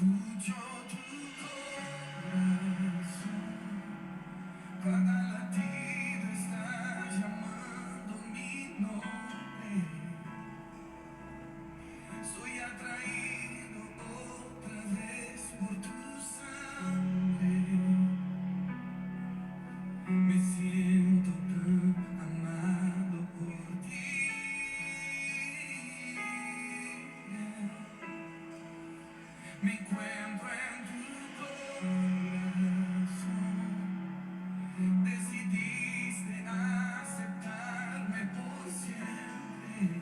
Escucho tu corazón, cada latido está llamando mi nombre. Soy atraído otra vez por tu sangre. Me siento tan amado por ti. Me encuentro en tu corazón. Decidiste aceptarme por siempre.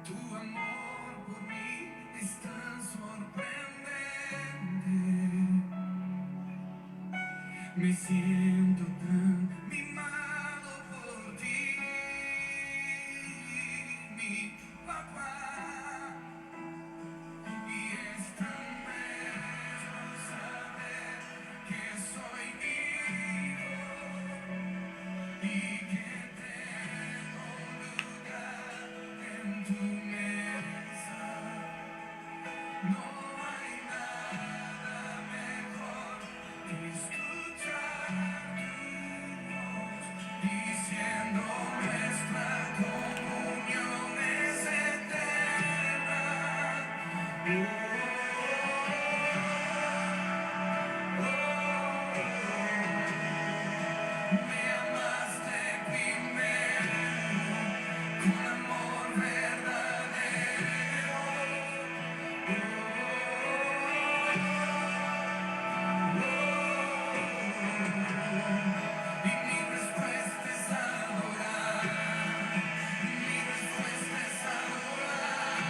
Tu amor por mí es tan sorprendente. Me siento tan mimado por ti, mi papá. Y es tan bello saber que soy hijo y que tengo lugar en tu mesa. No hay nada mejor que escuchar tu voz diciendo nuestra comunión es eterna. Me amaste primero con amor verdadero. Y mi respuesta es adorar. Mi respuesta es adorar.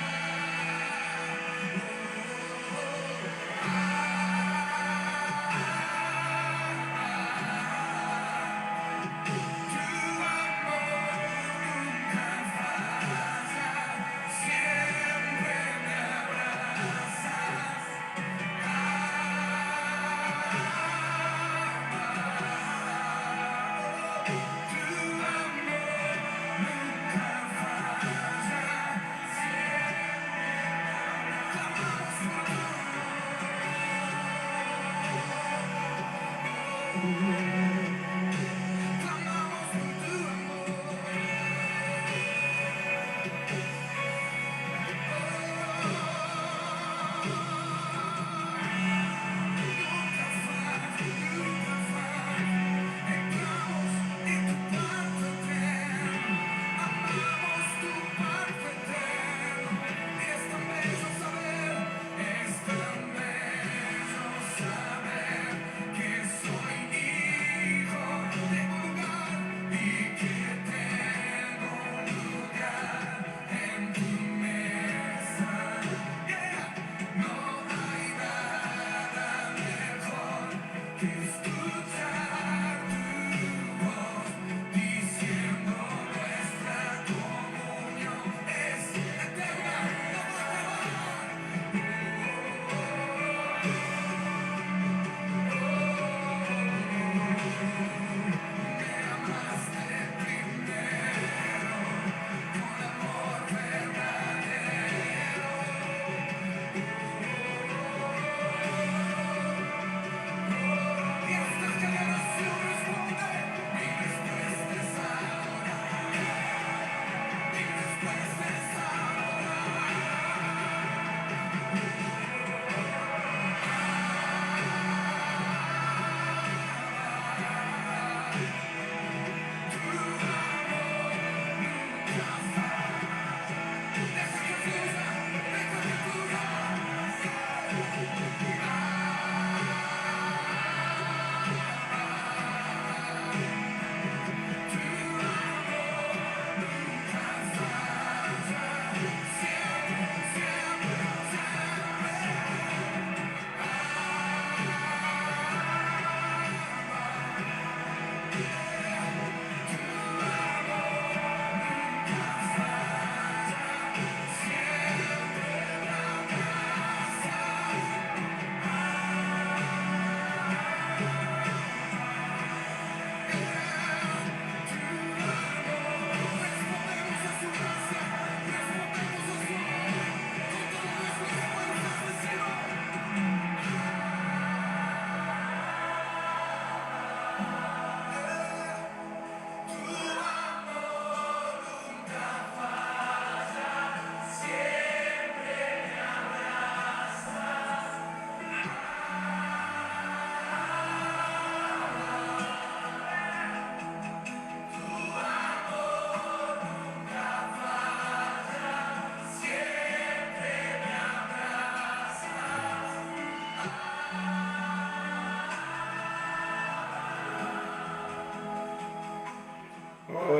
Tu amor nunca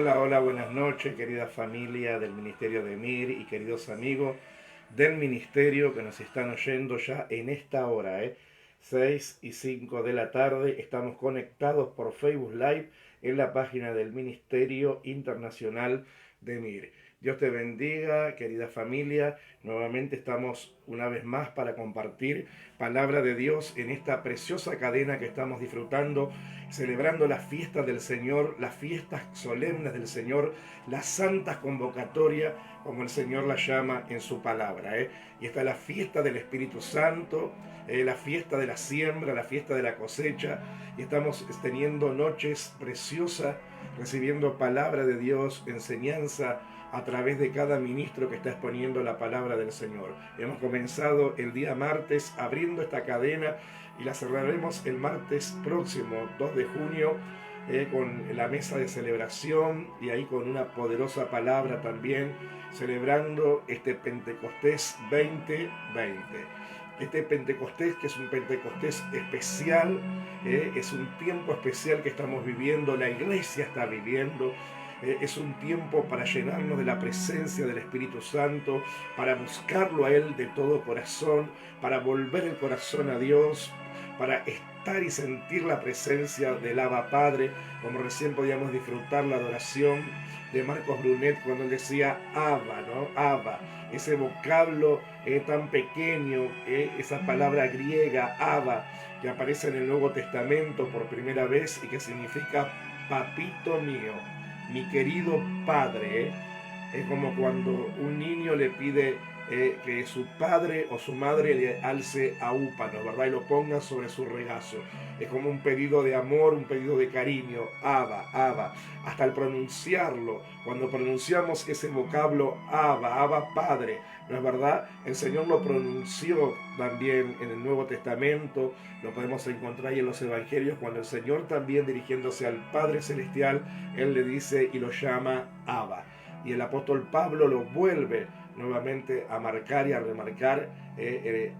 Hola, hola, buenas noches, querida familia del Ministerio de Mir y queridos amigos del Ministerio que nos están oyendo ya en esta hora, 6:05 de la tarde. Estamos conectados por Facebook Live en la página del Ministerio Internacional de Mir. Dios te bendiga, querida familia. Nuevamente estamos una vez más para compartir palabra de Dios en esta preciosa cadena que estamos disfrutando, celebrando las fiestas del Señor, las fiestas solemnes del Señor, las santas convocatorias, como el Señor las llama en su palabra. Y está la fiesta del Espíritu Santo, la fiesta de la siembra, la fiesta de la cosecha, y estamos teniendo noches preciosas, recibiendo palabra de Dios, enseñanza a través de cada ministro que está exponiendo la palabra del Señor. Hemos comenzado el día martes abriendo esta cadena y la cerraremos el martes próximo, 2 de junio, con la mesa de celebración y ahí con una poderosa palabra también, celebrando este Pentecostés 2020. Este Pentecostés, que es un Pentecostés especial, es un tiempo especial que estamos viviendo, la iglesia está viviendo. Es un tiempo para llenarnos de la presencia del Espíritu Santo, para buscarlo a Él de todo corazón, para volver el corazón a Dios, para estar y sentir la presencia del Abba Padre, como recién podíamos disfrutar la adoración de Marcos Brunet cuando él decía Abba, ¿no? Abba, ese vocablo tan pequeño, esa palabra griega, Abba, que aparece en el Nuevo Testamento por primera vez y que significa papito mío, mi querido padre. Es como cuando un niño le pide que su padre o su madre le alce a úpano, ¿verdad? Y lo ponga sobre su regazo. Es como un pedido de amor, un pedido de cariño. Abba, Abba. Hasta el pronunciarlo, cuando pronunciamos ese vocablo Abba, Abba Padre, ¿no es verdad? El Señor lo pronunció también en el Nuevo Testamento, lo podemos encontrar ahí en los Evangelios, cuando el Señor también dirigiéndose al Padre Celestial, Él le dice y lo llama Abba. Y el apóstol Pablo lo vuelve nuevamente a marcar y a remarcar,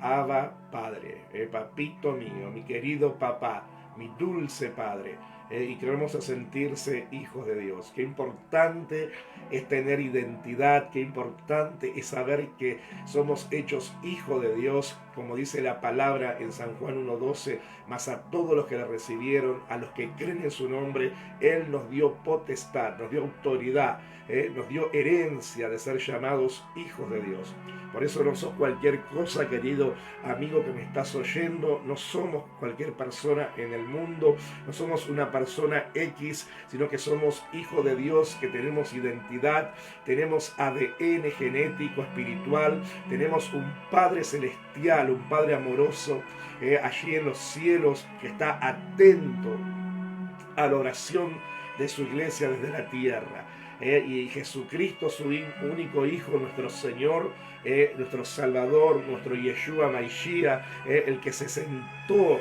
Abba Padre, papito mío, mi querido papá, mi dulce Padre. Y queremos a sentirse hijos de Dios. Qué importante es tener identidad, qué importante es saber que somos hechos hijos de Dios, como dice la palabra en San Juan 1:12, mas a todos los que le recibieron, a los que creen en su nombre, Él nos dio potestad, nos dio autoridad, nos dio herencia de ser llamados hijos de Dios. Por eso no sos cualquier cosa, querido amigo que me estás oyendo, no somos cualquier persona en el mundo, no somos una persona X, sino que somos hijos de Dios, que tenemos identidad, tenemos ADN genético, espiritual, tenemos un Padre celestial, un Padre amoroso, allí en los cielos, que está atento a la oración de su iglesia desde la tierra. Y Jesucristo, su único Hijo, nuestro Señor, nuestro Salvador, nuestro Yeshua Mashiach, el que se sentó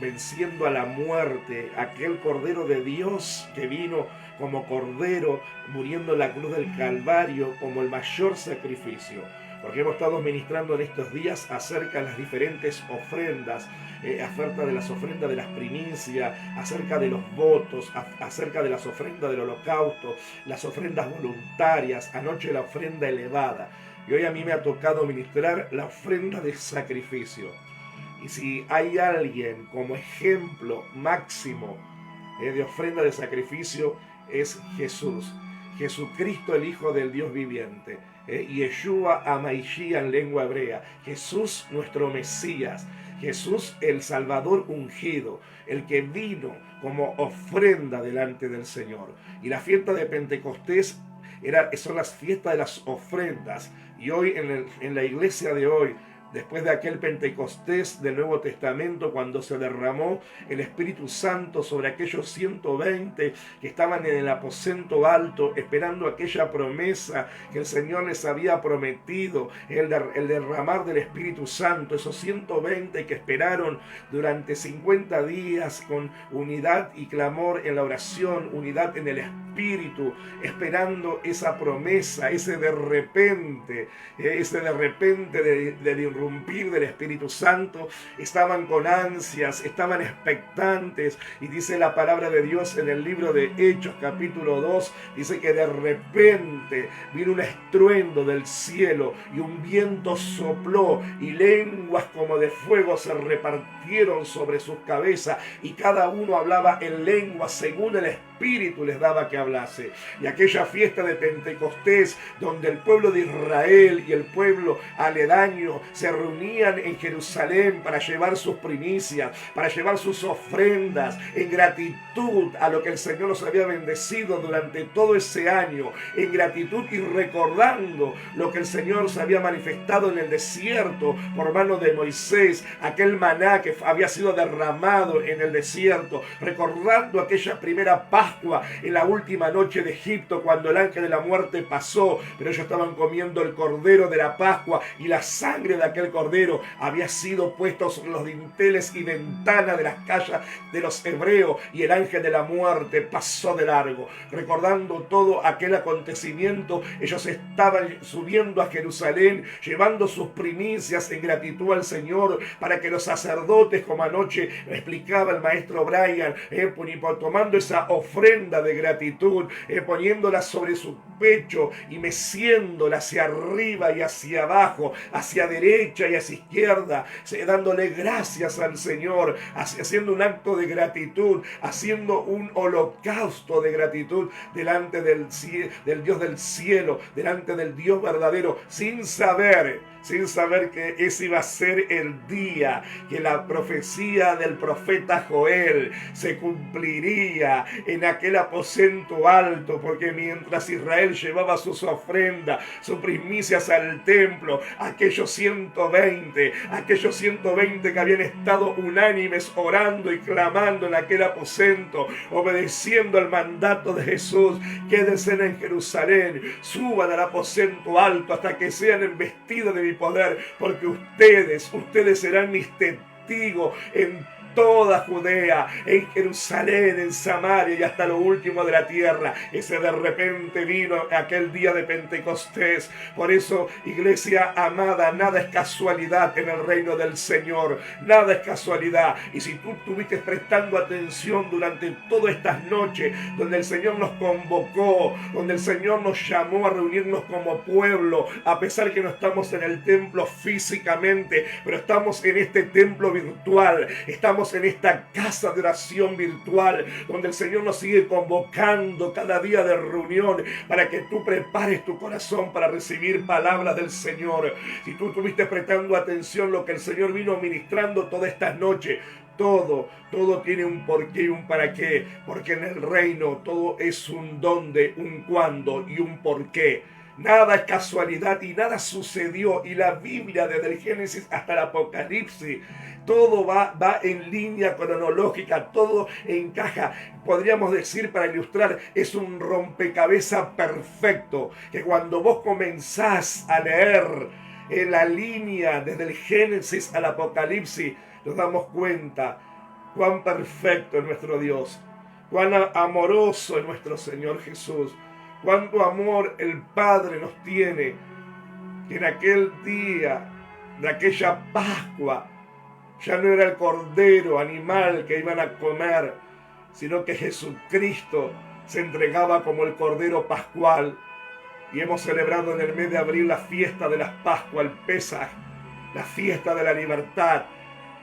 venciendo a la muerte, aquel Cordero de Dios que vino como Cordero, muriendo en la cruz del Calvario como el mayor sacrificio. Porque hemos estado ministrando en estos días acerca de las diferentes ofrendas, acerca de las ofrendas de las primicias, acerca de los votos, acerca de las ofrendas del holocausto, las ofrendas voluntarias, anoche la ofrenda elevada. Y hoy a mí me ha tocado ministrar la ofrenda de sacrificio. Y si hay alguien como ejemplo máximo de ofrenda de sacrificio, es Jesús. Jesucristo, el Hijo del Dios viviente. Yeshua HaMashiach en lengua hebrea. Jesús nuestro Mesías. Jesús el Salvador ungido, el que vino como ofrenda delante del Señor. Y la fiesta de Pentecostés son las fiestas de las ofrendas. Y hoy en la iglesia de hoy, después de aquel Pentecostés del Nuevo Testamento, cuando se derramó el Espíritu Santo sobre aquellos 120 que estaban en el aposento alto, esperando aquella promesa que el Señor les había prometido, el derramar del Espíritu Santo, esos 120 que esperaron durante 50 días con unidad y clamor en la oración, unidad en el Espíritu, esperando esa promesa, ese de repente del irrumpir del Espíritu Santo, estaban con ansias, estaban expectantes. Y dice la palabra de Dios en el libro de Hechos capítulo 2, dice que de repente vino un estruendo del cielo y un viento sopló y lenguas como de fuego se repartieron sobre sus cabezas y cada uno hablaba en lengua según el Espíritu les daba que hablase. Y aquella fiesta de Pentecostés, donde el pueblo de Israel y el pueblo aledaño se reunían en Jerusalén para llevar sus primicias, para llevar sus ofrendas en gratitud a lo que el Señor los había bendecido durante todo ese año, en gratitud y recordando lo que el Señor se había manifestado en el desierto por mano de Moisés, aquel maná que había sido derramado en el desierto, recordando aquella primera Pascua en la última noche de Egipto cuando el ángel de la muerte pasó, pero ellos estaban comiendo el cordero de la Pascua y la sangre de aquel cordero había sido puesto sobre los dinteles y ventanas de las calles de los hebreos y el ángel de la muerte pasó de largo. Recordando todo aquel acontecimiento, ellos estaban subiendo a Jerusalén llevando sus primicias en gratitud al Señor para que los sacerdotes, como anoche explicaba el maestro Brian, tomando esa ofrenda de gratitud, poniéndola sobre su pecho y meciéndola hacia arriba y hacia abajo, hacia derecha y hacia izquierda, dándole gracias al Señor, haciendo un acto de gratitud, haciendo un holocausto de gratitud delante del Dios del cielo, delante del Dios verdadero, sin saber que ese iba a ser el día que la profecía del profeta Joel se cumpliría en aquel aposento alto, porque mientras Israel llevaba sus ofrendas, sus primicias al templo, aquellos 120 que habían estado unánimes orando y clamando en aquel aposento, obedeciendo al mandato de Jesús, quédense en Jerusalén, suban al aposento alto hasta que sean embestidos de mi poder, porque ustedes serán mis testigos en toda Judea, en Jerusalén, en Samaria y hasta lo último de la tierra. Ese de repente vino aquel día de Pentecostés. Por eso, iglesia amada, nada es casualidad en el reino del Señor, nada es casualidad. Y si tú estuviste prestando atención durante todas estas noches, donde el Señor nos convocó, donde el Señor nos llamó a reunirnos como pueblo, a pesar que no estamos en el templo físicamente, pero estamos en este templo virtual, estamos en esta casa de oración virtual, donde el Señor nos sigue convocando cada día de reunión para que tú prepares tu corazón para recibir palabras del Señor. Si tú estuviste prestando atención lo que el Señor vino ministrando toda esta noche, todo tiene un porqué y un para qué, porque en el reino todo es un dónde, un cuándo y un porqué. Nada es casualidad y nada sucedió. Y la Biblia, desde el Génesis hasta el Apocalipsis, todo va en línea cronológica, todo encaja. Podríamos decir, para ilustrar, es un rompecabezas perfecto, que cuando vos comenzás a leer en la línea desde el Génesis al Apocalipsis, nos damos cuenta cuán perfecto es nuestro Dios, cuán amoroso es nuestro Señor Jesús, cuánto amor el Padre nos tiene, que en aquel día de aquella Pascua ya no era el cordero animal que iban a comer, sino que Jesucristo se entregaba como el cordero pascual. Y hemos celebrado en el mes de abril la fiesta de las Pascuas, el Pesaj, la fiesta de la libertad,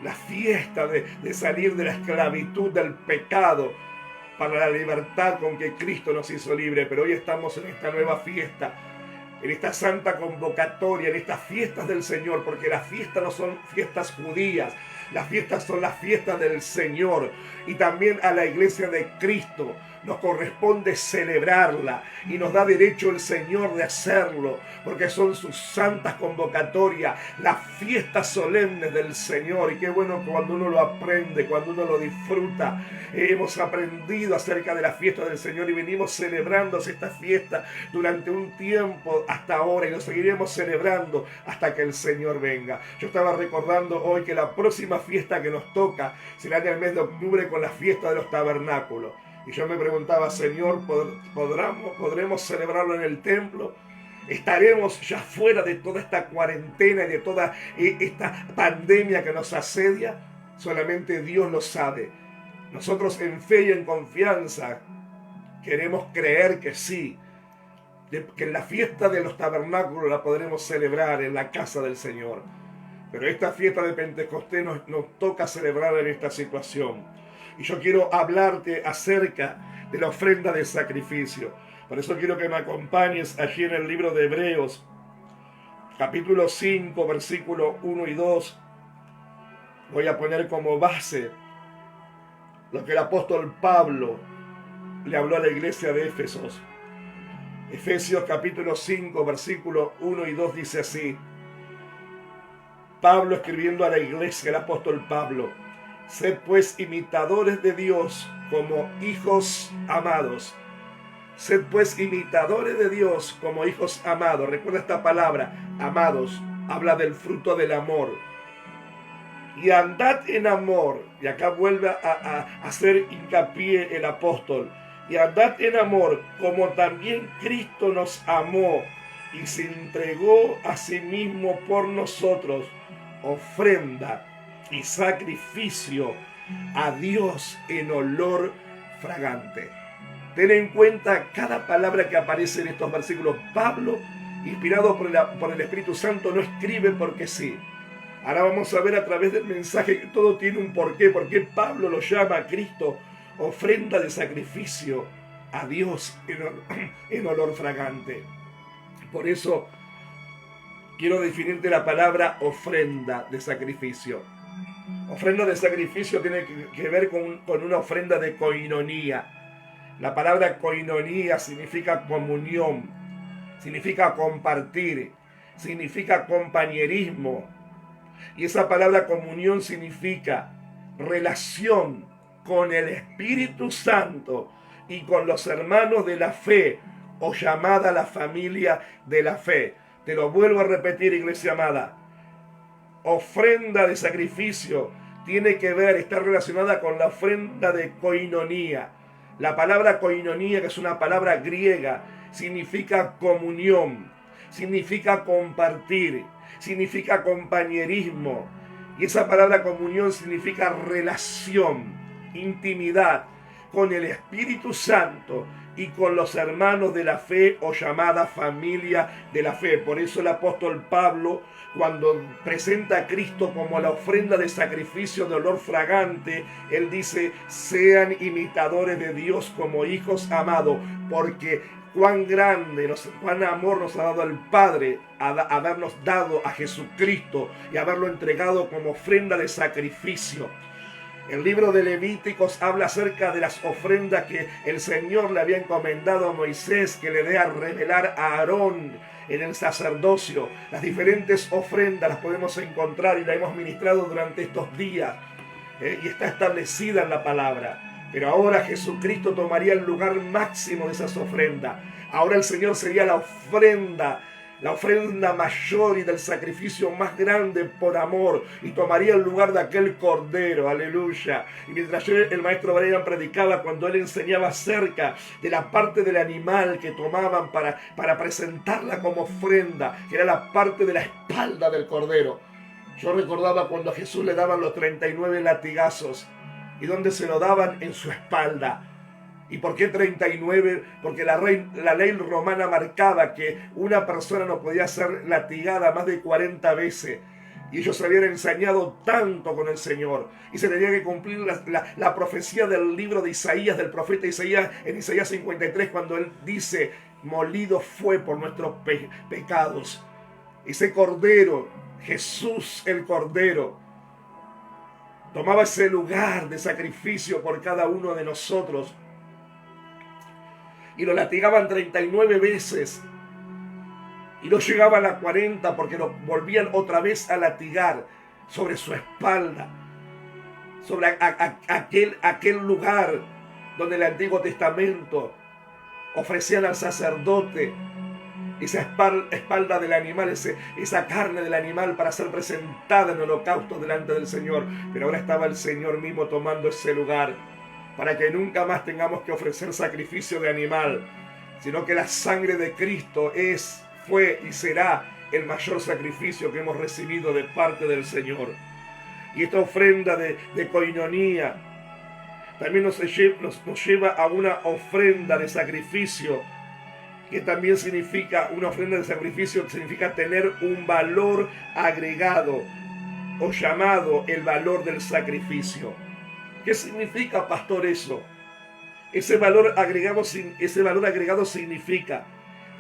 la fiesta de salir de la esclavitud del pecado para la libertad con que Cristo nos hizo libre. Pero hoy estamos en esta nueva fiesta, en esta santa convocatoria, en estas fiestas del Señor, porque las fiestas no son fiestas judías, las fiestas son las fiestas del Señor. Y también a la iglesia de Cristo nos corresponde celebrarla y nos da derecho el Señor de hacerlo, porque son sus santas convocatorias, las fiestas solemnes del Señor. Y qué bueno cuando uno lo aprende, cuando uno lo disfruta. Hemos aprendido acerca de la fiesta del Señor y venimos celebrando esta fiesta durante un tiempo hasta ahora, y lo seguiremos celebrando hasta que el Señor venga. Yo estaba recordando hoy que la próxima fiesta que nos toca será en el mes de octubre, con la fiesta de los tabernáculos. Y yo me preguntaba, Señor, ¿podremos celebrarlo en el templo? Estaremos ya fuera de toda esta cuarentena y de toda esta pandemia que nos asedia. Solamente Dios lo sabe. Nosotros en fe y en confianza queremos creer que sí, que la fiesta de los tabernáculos la podremos celebrar en la casa del Señor. Pero esta fiesta de Pentecostés nos toca celebrar en esta situación. Y yo quiero hablarte acerca de la ofrenda de sacrificio. Por eso quiero que me acompañes allí en el libro de Hebreos, capítulo 5, versículos 1 y 2. Voy a poner como base lo que el apóstol Pablo le habló a la iglesia de Éfesos. Efesios capítulo 5, versículos 1 y 2 dice así. Pablo escribiendo a la iglesia, el apóstol Pablo: sed pues imitadores de Dios como hijos amados. Sed pues imitadores de Dios como hijos amados. Recuerda esta palabra, amados, habla del fruto del amor. Y andad en amor. Y acá vuelve a hacer hincapié el apóstol. Y andad en amor como también Cristo nos amó y se entregó a sí mismo por nosotros, ofrenda y sacrificio a Dios en olor fragante. Ten en cuenta cada palabra que aparece en estos versículos. Pablo, inspirado por el Espíritu Santo, no escribe porque sí. Ahora vamos a ver a través del mensaje que todo tiene un porqué. ¿Por qué Pablo lo llama a Cristo ofrenda de sacrificio a Dios en olor fragante? Por eso quiero definirte la palabra ofrenda de sacrificio. Ofrenda de sacrificio tiene que ver con una ofrenda de koinonía. La palabra koinonía significa comunión, significa compartir, significa compañerismo. Y esa palabra comunión significa relación con el Espíritu Santo y con los hermanos de la fe, o llamada la familia de la fe. Te lo vuelvo a repetir, iglesia amada. Ofrenda de sacrificio tiene que ver, está relacionada con la ofrenda de koinonía. La palabra koinonía, que es una palabra griega, significa comunión, significa compartir, significa compañerismo. Y esa palabra comunión significa relación, intimidad con el Espíritu Santo y con los hermanos de la fe, o llamada familia de la fe. Por eso el apóstol Pablo, cuando presenta a Cristo como la ofrenda de sacrificio de olor fragante, él dice: sean imitadores de Dios como hijos amados, porque cuán grande, cuán amor nos ha dado el Padre habernos dado a Jesucristo y haberlo entregado como ofrenda de sacrificio. El libro de Levíticos habla acerca de las ofrendas que el Señor le había encomendado a Moisés, que le dé a revelar a Aarón en el sacerdocio. Las diferentes ofrendas las podemos encontrar y las hemos ministrado durante estos días, y está establecida en la palabra. Pero ahora Jesucristo tomaría el lugar máximo de esas ofrendas. Ahora el Señor sería la ofrenda mayor y del sacrificio más grande por amor, y tomaría el lugar de aquel cordero. Aleluya. Y mientras el maestro Brian predicaba, cuando él enseñaba acerca de la parte del animal que tomaban para presentarla como ofrenda, que era la parte de la espalda del cordero, yo recordaba cuando a Jesús le daban los 39 latigazos. ¿Y dónde se lo daban? En su espalda. ¿Y por qué 39? Porque la ley romana marcaba que una persona no podía ser latigada más de 40 veces. Y ellos se habían ensañado tanto con el Señor. Y se tenía que cumplir la profecía del libro de Isaías, del profeta Isaías, en Isaías 53, cuando él dice: molido fue por nuestros pecados. Ese cordero, Jesús el cordero, tomaba ese lugar de sacrificio por cada uno de nosotros. Y lo latigaban 39 veces. Y no llegaban a 40 porque lo volvían otra vez a latigar sobre su espalda. Sobre aquel lugar donde el Antiguo Testamento ofrecían al sacerdote esa espalda del animal, esa carne del animal para ser presentada en holocausto delante del Señor. Pero ahora estaba el Señor mismo tomando ese lugar, para que nunca más tengamos que ofrecer sacrificio de animal, sino que la sangre de Cristo es fue y será el mayor sacrificio que hemos recibido de parte del Señor. Y esta ofrenda de coinonía también nos lleva a una ofrenda de sacrificio, que también significa, una ofrenda de sacrificio significa tener un valor agregado, o llamado el valor del sacrificio. ¿Qué significa, pastor, eso? Ese valor agregado significa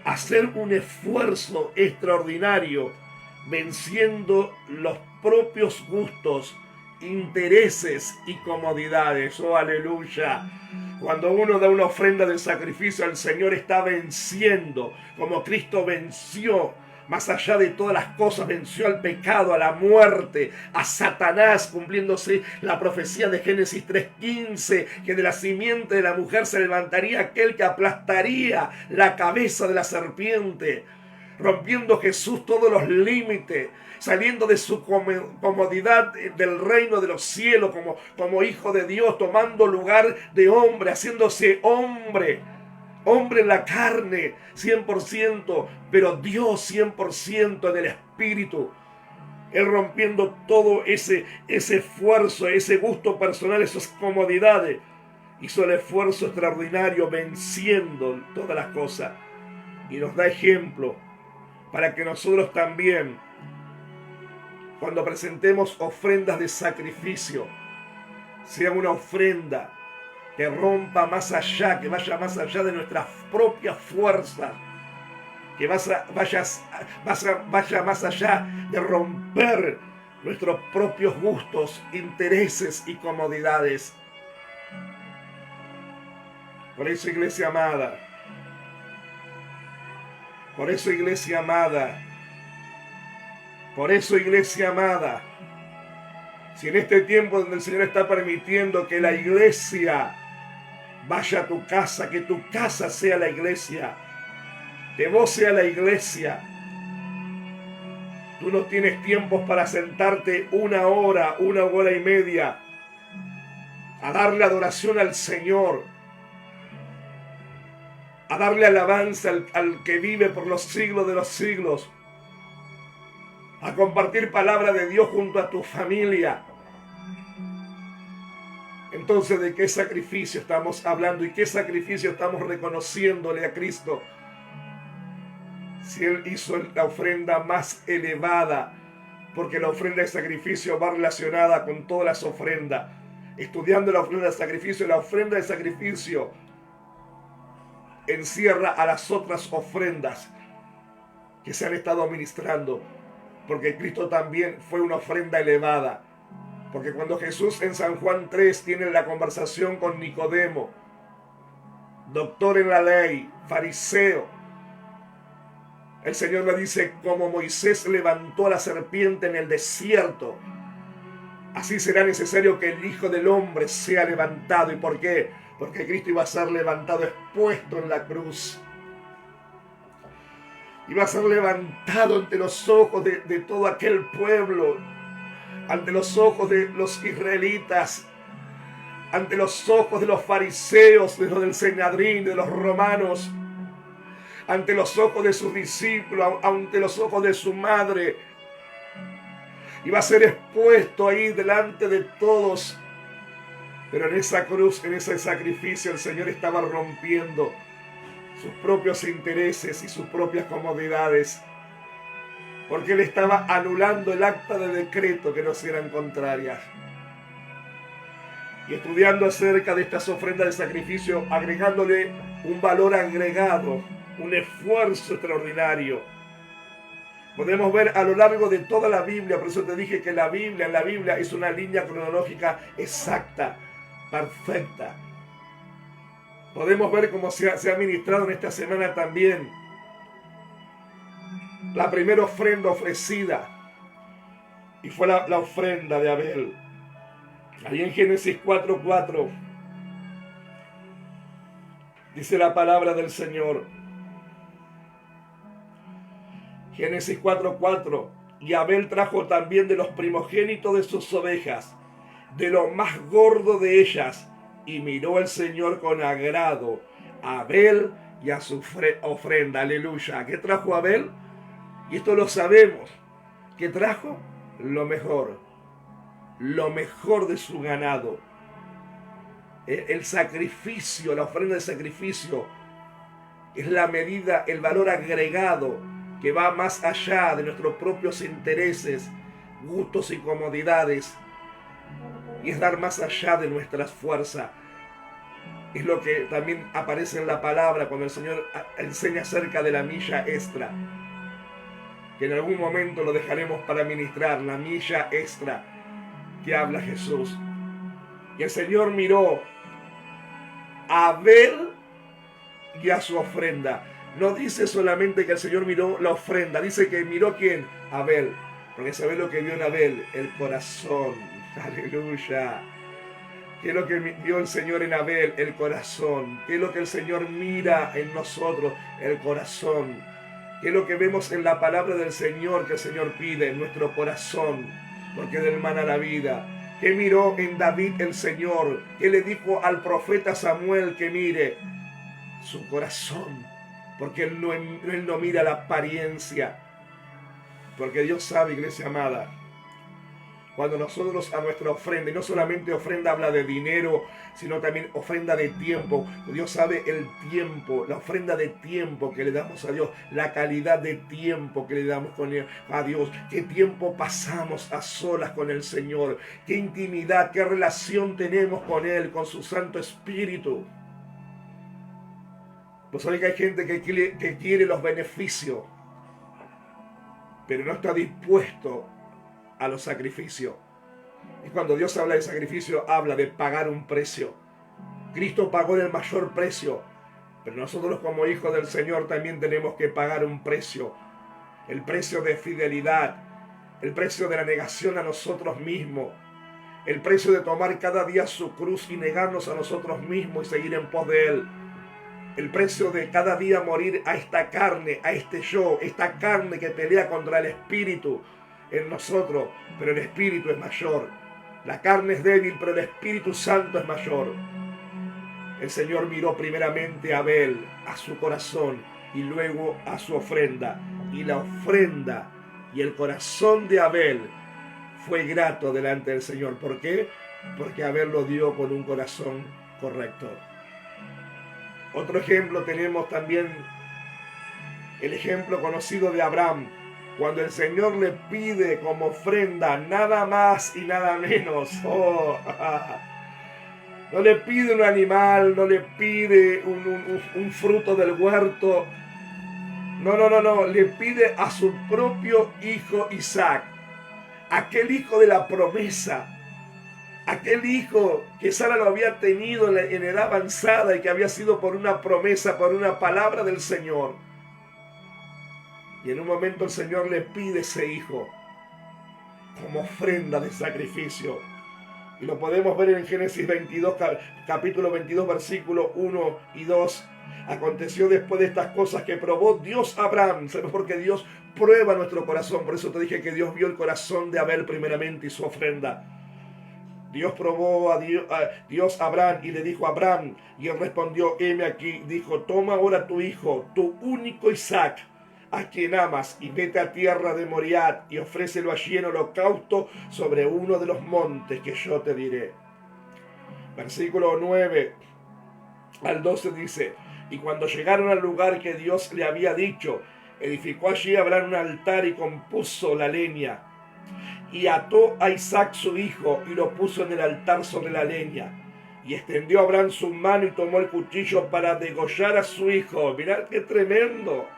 hacer un esfuerzo extraordinario, venciendo los propios gustos, intereses y comodidades. ¡Oh, aleluya! Cuando uno da una ofrenda de sacrificio al Señor, está venciendo, como Cristo venció, más allá de todas las cosas, venció al pecado, a la muerte, a Satanás, cumpliéndose la profecía de Génesis 3:15, que de la simiente de la mujer se levantaría aquel que aplastaría la cabeza de la serpiente, rompiendo Jesús todos los límites, saliendo de su comodidad del reino de los cielos como hijo de Dios, tomando lugar de hombre, haciéndose hombre en la carne, 100%, pero Dios 100% en el Espíritu. Él rompiendo todo ese esfuerzo, ese gusto personal, esas comodidades, hizo el esfuerzo extraordinario venciendo todas las cosas. Y nos da ejemplo para que nosotros también, cuando presentemos ofrendas de sacrificio, sea una ofrenda que rompa más allá, que vaya más allá de nuestras propias fuerzas, que vaya más allá de romper nuestros propios gustos, intereses y comodidades. Por eso, iglesia amada, por eso, iglesia amada, si en este tiempo donde el Señor está permitiendo que la iglesia vaya a tu casa, que tu casa sea la iglesia, que vos sea la iglesia, tú no tienes tiempos para sentarte una hora y media a darle adoración al Señor, a darle alabanza al que vive por los siglos de los siglos, a compartir palabra de Dios junto a tu familia. Entonces, ¿de qué sacrificio estamos hablando y qué sacrificio estamos reconociéndole a Cristo? Si Él hizo la ofrenda más elevada, porque la ofrenda de sacrificio va relacionada con todas las ofrendas. Estudiando la ofrenda de sacrificio encierra a las otras ofrendas que se han estado ministrando, porque Cristo también fue una ofrenda elevada. Porque cuando Jesús en San Juan 3 tiene la conversación con Nicodemo, doctor en la ley, fariseo, el Señor le dice: como Moisés levantó a la serpiente en el desierto, así será necesario que el Hijo del Hombre sea levantado. ¿Y por qué? Porque Cristo iba a ser levantado, expuesto en la cruz. Iba a ser levantado ante los ojos de todo aquel pueblo, ante los ojos de los israelitas, ante los ojos de los fariseos, de los del Sanedrín, de los romanos, ante los ojos de sus discípulos, ante los ojos de su madre. Iba a ser expuesto ahí delante de todos. Pero en esa cruz, en ese sacrificio, el Señor estaba rompiendo sus propios intereses y sus propias comodidades, porque Él estaba anulando el acta de decreto que nos eran contrarias. Y estudiando acerca de estas ofrendas de sacrificio, agregándole un valor agregado, un esfuerzo extraordinario, podemos ver a lo largo de toda la Biblia. Por eso te dije que en la Biblia es una línea cronológica exacta, perfecta. Podemos ver cómo se ha ministrado en esta semana también la primera ofrenda ofrecida, y fue la ofrenda de Abel. Ahí en Génesis 4:4 dice la palabra del Señor. Génesis 4:4: y Abel trajo también de los primogénitos de sus ovejas, de lo más gordo de ellas, y miró el Señor con agrado a Abel y a su ofrenda. Aleluya. ¿Qué trajo Abel? Y esto lo sabemos. ¿Qué trajo? Lo mejor de su ganado. El sacrificio, la ofrenda de sacrificio es la medida, el valor agregado que va más allá de nuestros propios intereses, gustos y comodidades, y es dar más allá de nuestras fuerzas. Es lo que también aparece en la palabra cuando el Señor enseña acerca de la milla extra, que en algún momento lo dejaremos para ministrar, la milla extra que habla Jesús. Y el Señor miró a Abel y a su ofrenda. No dice solamente que el Señor miró la ofrenda, dice que miró ¿quién? Abel. Porque ¿sabe lo que vio en Abel? El corazón. Aleluya. ¿Qué es lo que vio el Señor en Abel? El corazón. ¿Qué es lo que el Señor mira en nosotros? El corazón. ¿Qué es lo que vemos en la palabra del Señor que el Señor pide? Nuestro corazón. Porque del mana la vida. ¿Qué miró en David el Señor? ¿Qué le dijo al profeta Samuel que mire? Su corazón, porque él no mira la apariencia, porque Dios sabe, iglesia amada, cuando nosotros a nuestra ofrenda, y no solamente ofrenda habla de dinero, sino también ofrenda de tiempo. Dios sabe el tiempo, la ofrenda de tiempo que le damos a Dios, la calidad de tiempo que le damos a Dios, qué tiempo pasamos a solas con el Señor, qué intimidad, qué relación tenemos con Él, con su Santo Espíritu. Pues sabéis que hay gente que quiere los beneficios, pero no está dispuesto a los sacrificios. Y cuando Dios habla de sacrificio, habla de pagar un precio. Cristo pagó el mayor precio, pero nosotros como hijos del Señor también tenemos que pagar un precio. El precio de fidelidad, el precio de la negación a nosotros mismos, el precio de tomar cada día su cruz y negarnos a nosotros mismos y seguir en pos de Él. El precio de cada día morir a esta carne, a este yo, esta carne que pelea contra el Espíritu en nosotros, pero el Espíritu es mayor. La carne es débil, pero el Espíritu Santo es mayor. El Señor miró primeramente a Abel, a su corazón, y luego a su ofrenda. Y la ofrenda y el corazón de Abel fue grato delante del Señor. ¿Por qué? Porque Abel lo dio con un corazón correcto. Otro ejemplo tenemos también el ejemplo conocido de Abraham, cuando el Señor le pide como ofrenda nada más y nada menos. No le pide un animal, no le pide un fruto del huerto. No, le pide a su propio hijo Isaac, aquel hijo de la promesa. Aquel hijo que Sara lo había tenido en edad avanzada y que había sido por una promesa, por una palabra del Señor. Y en un momento el Señor le pide ese hijo como ofrenda de sacrificio. Y lo podemos ver en Génesis 22, capítulo 22, versículo 1 y 2. Aconteció después de estas cosas que probó Dios a Abraham. ¿Sabes por qué Dios prueba nuestro corazón? Por eso te dije que Dios vio el corazón de Abel primeramente y su ofrenda. Dios probó a Dios a Abraham y le dijo a Abraham, y él respondió, heme aquí, dijo, toma ahora tu hijo, tu único Isaac, a quien amas, y vete a tierra de Moriah, y ofrécelo allí en holocausto sobre uno de los montes que yo te diré. Versículo 9 al 12 dice, y cuando llegaron al lugar que Dios le había dicho, edificó allí Abraham un altar y compuso la leña. Y ató a Isaac su hijo y lo puso en el altar sobre la leña. Y extendió Abraham su mano y tomó el cuchillo para degollar a su hijo. Mirad qué tremendo,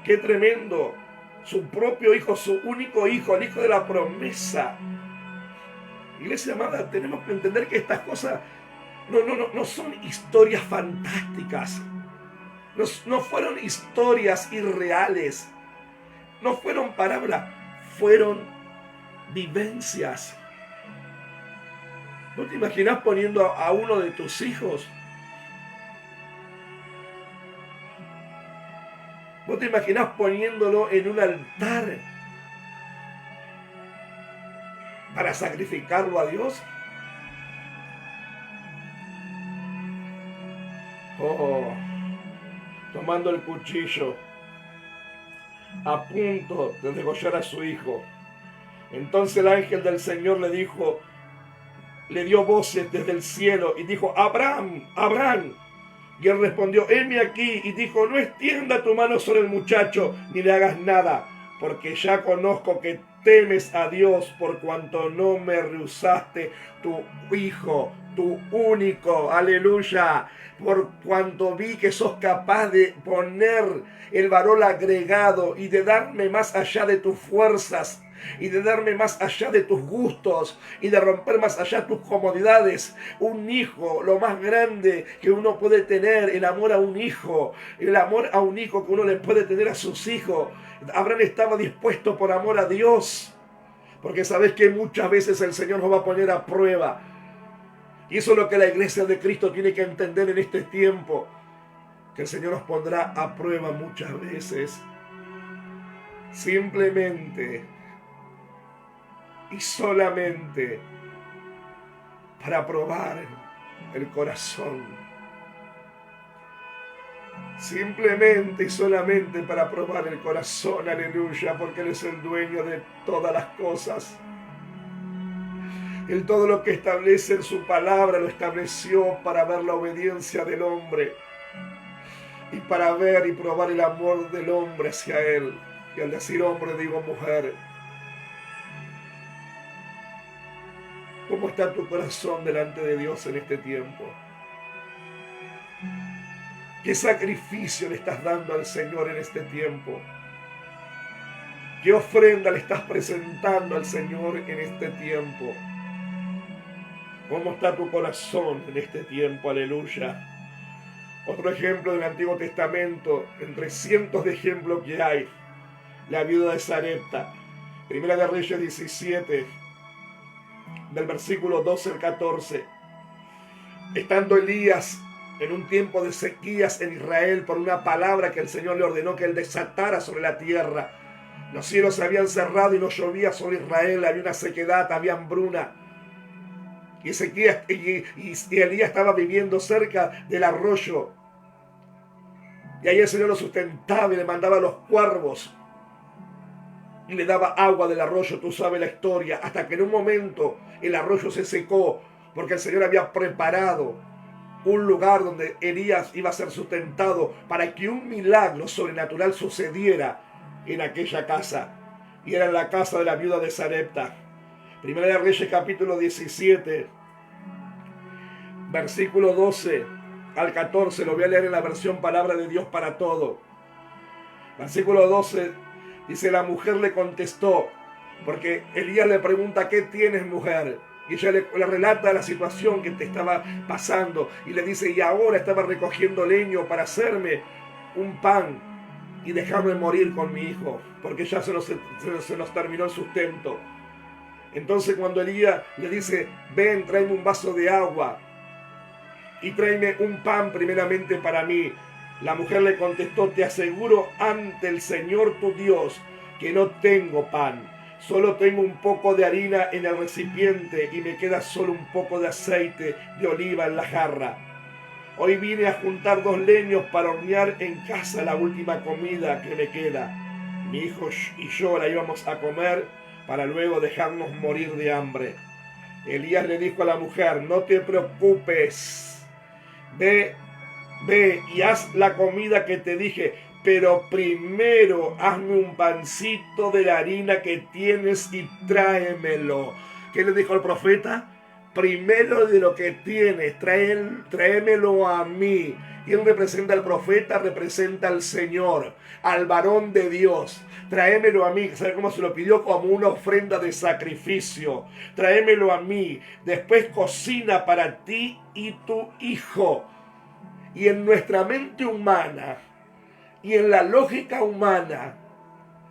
qué tremendo. Su propio hijo, su único hijo, el hijo de la promesa. Iglesia amada, tenemos que entender que estas cosas no son historias fantásticas. No fueron historias irreales. No fueron parábolas, fueron vivencias. ¿No te imaginas poniendo a uno de tus hijos? ¿No te imaginas poniéndolo en un altar para sacrificarlo a Dios? tomando el cuchillo, a punto de degollar a su hijo. Entonces el ángel del Señor le dijo, le dio voces desde el cielo y dijo, Abraham, Abraham. Y él respondió, heme aquí, y dijo, no extienda tu mano sobre el muchacho, ni le hagas nada, porque ya conozco que temes a Dios por cuanto no me rehusaste tu hijo, tu único, aleluya, por cuanto vi que sos capaz de poner el varón agregado y de darme más allá de tus fuerzas, y de darme más allá de tus gustos y de romper más allá tus comodidades. Un hijo, lo más grande que uno puede tener, el amor a un hijo, el amor a un hijo que uno le puede tener a sus hijos. Abraham estaba dispuesto por amor a Dios, porque sabes que muchas veces el Señor nos va a poner a prueba, y eso es lo que la iglesia de Cristo tiene que entender en este tiempo, que el Señor nos pondrá a prueba muchas veces, simplemente y solamente para probar el corazón. Simplemente y solamente para probar el corazón, aleluya, porque Él es el dueño de todas las cosas. Él todo lo que establece en su palabra lo estableció para ver la obediencia del hombre y para ver y probar el amor del hombre hacia Él. Y al decir hombre digo mujer. ¿Cómo está tu corazón delante de Dios en este tiempo? ¿Qué sacrificio le estás dando al Señor en este tiempo? ¿Qué ofrenda le estás presentando al Señor en este tiempo? ¿Cómo está tu corazón en este tiempo? Aleluya. Otro ejemplo del Antiguo Testamento, entre cientos de ejemplos que hay, la viuda de Sarepta. Primera de Reyes 17, del versículo 12 al 14. Estando Elías en un tiempo de sequías en Israel por una palabra que el Señor le ordenó que él desatara sobre la tierra. Los cielos se habían cerrado y no llovía sobre Israel, había una sequedad, había hambruna. Y Elías estaba viviendo cerca del arroyo. Y ahí el Señor lo sustentaba y le mandaba a los cuervos. Y le daba agua del arroyo, tú sabes la historia. Hasta que en un momento el arroyo se secó. Porque el Señor había preparado un lugar donde Elías iba a ser sustentado para que un milagro sobrenatural sucediera en aquella casa. Y era en la casa de la viuda de Sarepta. Primera de Reyes capítulo 17, versículo 12 al 14. Lo voy a leer en la versión Palabra de Dios para Todo. Versículo 12 dice, la mujer le contestó, porque Elías le pregunta, ¿qué tienes, mujer? Y ella le relata la situación que te estaba pasando. Y le dice, y ahora estaba recogiendo leño para hacerme un pan y dejarme morir con mi hijo, porque ya se nos terminó el sustento. Entonces cuando Elías le dice, ven, tráeme un vaso de agua y tráeme un pan primeramente para mí. La mujer le contestó, te aseguro ante el Señor tu Dios que no tengo pan. Solo tengo un poco de harina en el recipiente y me queda solo un poco de aceite de oliva en la jarra. Hoy vine a juntar 2 leños para hornear en casa la última comida que me queda. Mi hijo y yo la íbamos a comer para luego dejarnos morir de hambre. Elías le dijo a la mujer, no te preocupes, ve y haz la comida que te dije, pero primero hazme un pancito de la harina que tienes y tráemelo. ¿Qué le dijo el profeta? Primero de lo que tienes, tráemelo a mí. Y él representa al profeta, representa al Señor, al varón de Dios. Tráemelo a mí. ¿Sabe cómo se lo pidió? Como una ofrenda de sacrificio. Tráemelo a mí. Después cocina para ti y tu hijo. Y en nuestra mente humana, y en la lógica humana,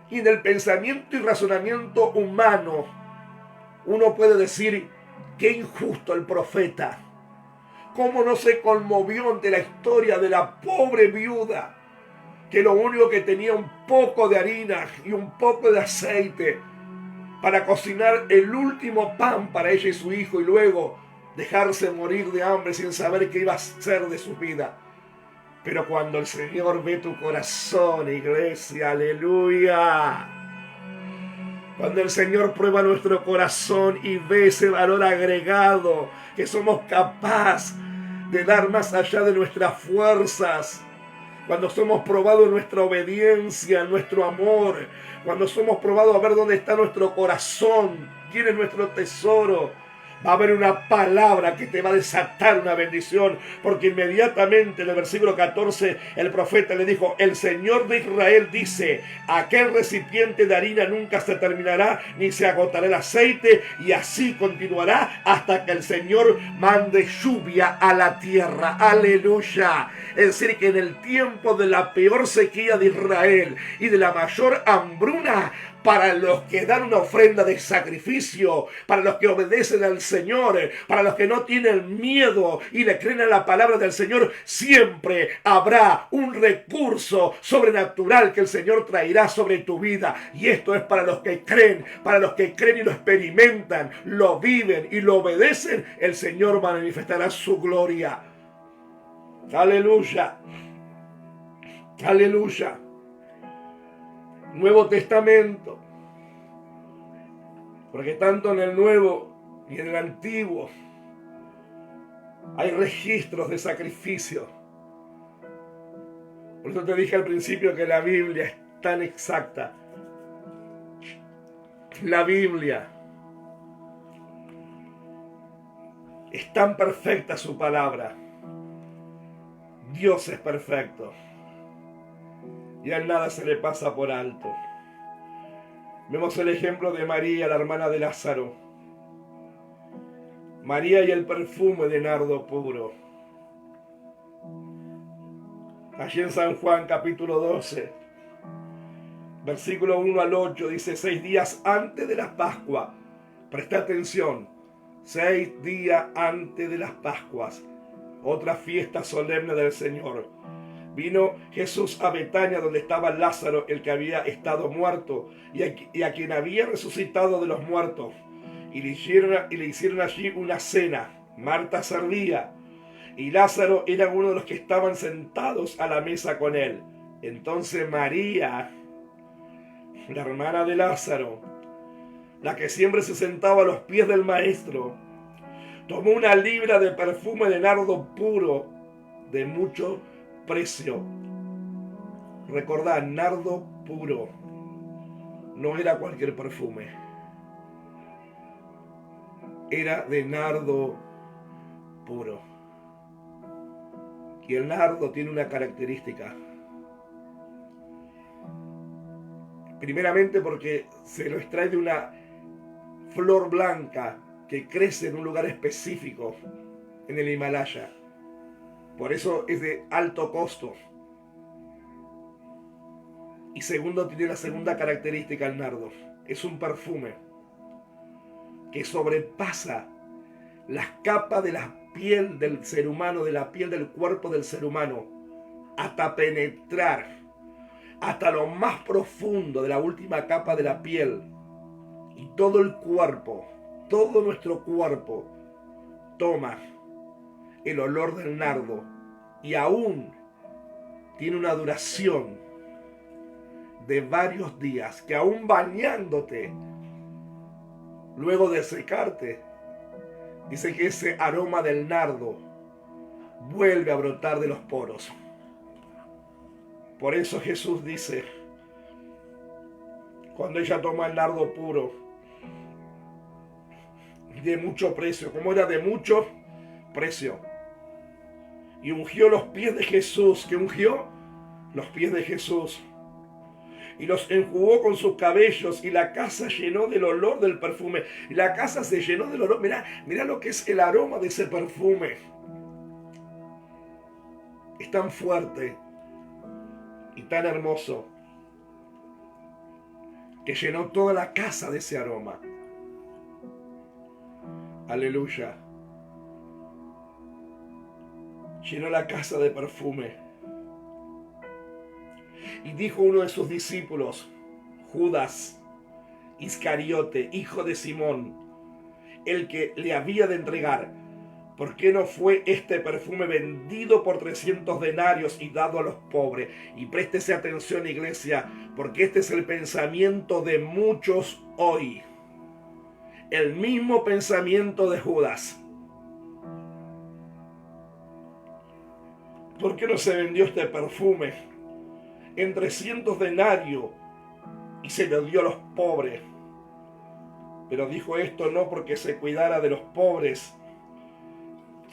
y en el pensamiento y razonamiento humano, uno puede decir, qué injusto el profeta. ¿Cómo no se conmovió ante la historia de la pobre viuda, que lo único que tenía un poco de harina y un poco de aceite para cocinar el último pan para ella y su hijo y luego dejarse morir de hambre sin saber qué iba a ser de su vida? Pero cuando el Señor ve tu corazón, iglesia, aleluya. Cuando el Señor prueba nuestro corazón y ve ese valor agregado que somos capaces de dar más allá de nuestras fuerzas, cuando somos probados en nuestra obediencia, en nuestro amor, cuando somos probados a ver dónde está nuestro corazón, quién es nuestro tesoro, va a haber una palabra que te va a desatar una bendición, porque inmediatamente en el versículo 14 el profeta le dijo: el Señor de Israel dice, aquel recipiente de harina nunca se terminará, ni se agotará el aceite, y así continuará hasta que el Señor mande lluvia a la tierra. Aleluya. Es decir, que en el tiempo de la peor sequía de Israel y de la mayor hambruna, para los que dan una ofrenda de sacrificio, para los que obedecen al Señor, para los que no tienen miedo y le creen a la palabra del Señor, siempre habrá un recurso sobrenatural que el Señor traerá sobre tu vida. Y esto es para los que creen y lo experimentan, lo viven y lo obedecen. El Señor manifestará su gloria. Aleluya. Aleluya. Nuevo Testamento, porque tanto en el Nuevo y en el Antiguo hay registros de sacrificio. Por eso te dije al principio que la Biblia es tan exacta. La Biblia es tan perfecta, su palabra. Dios es perfecto y a él nada se le pasa por alto. Vemos el ejemplo de María, la hermana de Lázaro. María y el perfume de nardo puro. Allí en San Juan capítulo 12, versículo 1 al 8, dice: 6 días antes de la Pascua. Presta atención. 6 días antes de las Pascuas, otra fiesta solemne del Señor. Vino Jesús a Betania, donde estaba Lázaro, el que había estado muerto, y a quien había resucitado de los muertos. Y le hicieron allí una cena. Marta servía, y Lázaro era uno de los que estaban sentados a la mesa con él. Entonces María, la hermana de Lázaro, la que siempre se sentaba a los pies del maestro, tomó una libra de perfume de nardo puro de mucho precio. Recordad, nardo puro. No era cualquier perfume. Era de nardo puro. Y el nardo tiene una característica. Primeramente porque se lo extrae de una flor blanca que crece en un lugar específico en el Himalaya. Por eso es de alto costo. Y segundo, tiene la segunda característica el nardo. Es un perfume que sobrepasa las capas de la piel del ser humano, de la piel del cuerpo del ser humano, hasta penetrar hasta lo más profundo de la última capa de la piel. Y todo el cuerpo, todo nuestro cuerpo, toma el olor del nardo, y aún tiene una duración de varios días, que aún bañándote, luego de secarte, dice que ese aroma del nardo vuelve a brotar de los poros. Por eso Jesús dice, cuando ella toma el nardo puro, de mucho precio, como era de mucho precio, y ungió los pies de Jesús, que ungió los pies de Jesús, y los enjugó con sus cabellos, y la casa llenó del olor del perfume. Y la casa se llenó del olor. Mirá lo que es el aroma de ese perfume. Es tan fuerte y tan hermoso que llenó toda la casa de ese aroma. Aleluya. Llenó la casa de perfume. Y dijo uno de sus discípulos, Judas Iscariote, hijo de Simón, el que le había de entregar: ¿por qué no fue este perfume vendido por 300 denarios y dado a los pobres? Y préstese atención, iglesia, porque este es el pensamiento de muchos hoy. El mismo pensamiento de Judas. ¿Por qué no se vendió este perfume en 300 denarios y se lo dio a los pobres? Pero dijo esto no porque se cuidara de los pobres,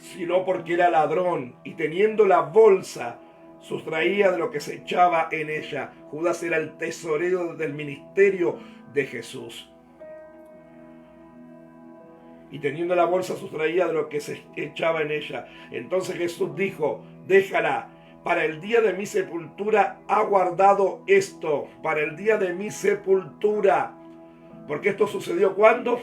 sino porque era ladrón y teniendo la bolsa sustraía de lo que se echaba en ella. Judas era el tesorero del ministerio de Jesús. Y teniendo la bolsa sustraía de lo que se echaba en ella. Entonces Jesús dijo, déjala, para el día de mi sepultura ha guardado esto, para el día de mi sepultura. Porque esto sucedió ¿cuándo?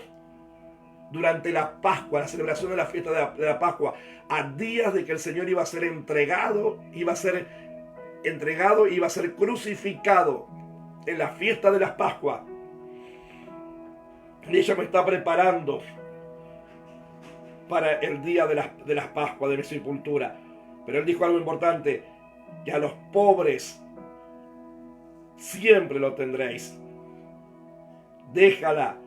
Durante la Pascua, la celebración de la fiesta de la Pascua, a días de que el Señor iba a ser entregado, iba a ser crucificado en la fiesta de la Pascua. Y ella me está preparando para el día de las Pascuas, de mi sepultura. Pero él dijo algo importante, que a los pobres siempre lo tendréis. Déjala,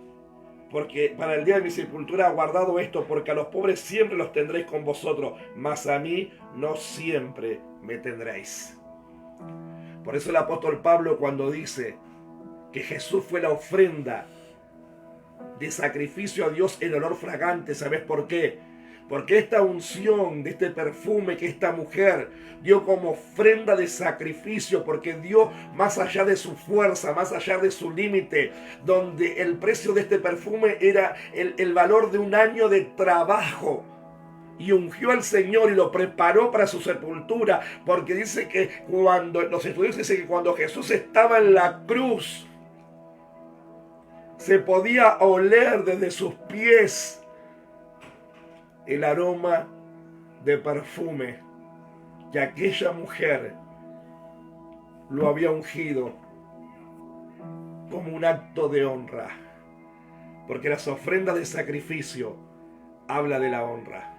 porque para el día de mi sepultura ha guardado esto, porque a los pobres siempre los tendréis con vosotros, mas a mí no siempre me tendréis. Por eso el apóstol Pablo, cuando dice que Jesús fue la ofrenda de sacrificio a Dios en olor fragante, ¿sabes por qué? Porque esta unción de este perfume que esta mujer dio como ofrenda de sacrificio, porque dio más allá de su fuerza, más allá de su límite, donde el precio de este perfume era el valor de un año de trabajo. Y ungió al Señor y lo preparó para su sepultura, porque dice que los estudios dicen que cuando Jesús estaba en la cruz, se podía oler desde sus pies el aroma de perfume que aquella mujer lo había ungido como un acto de honra, porque las ofrendas de sacrificio habla de la honra.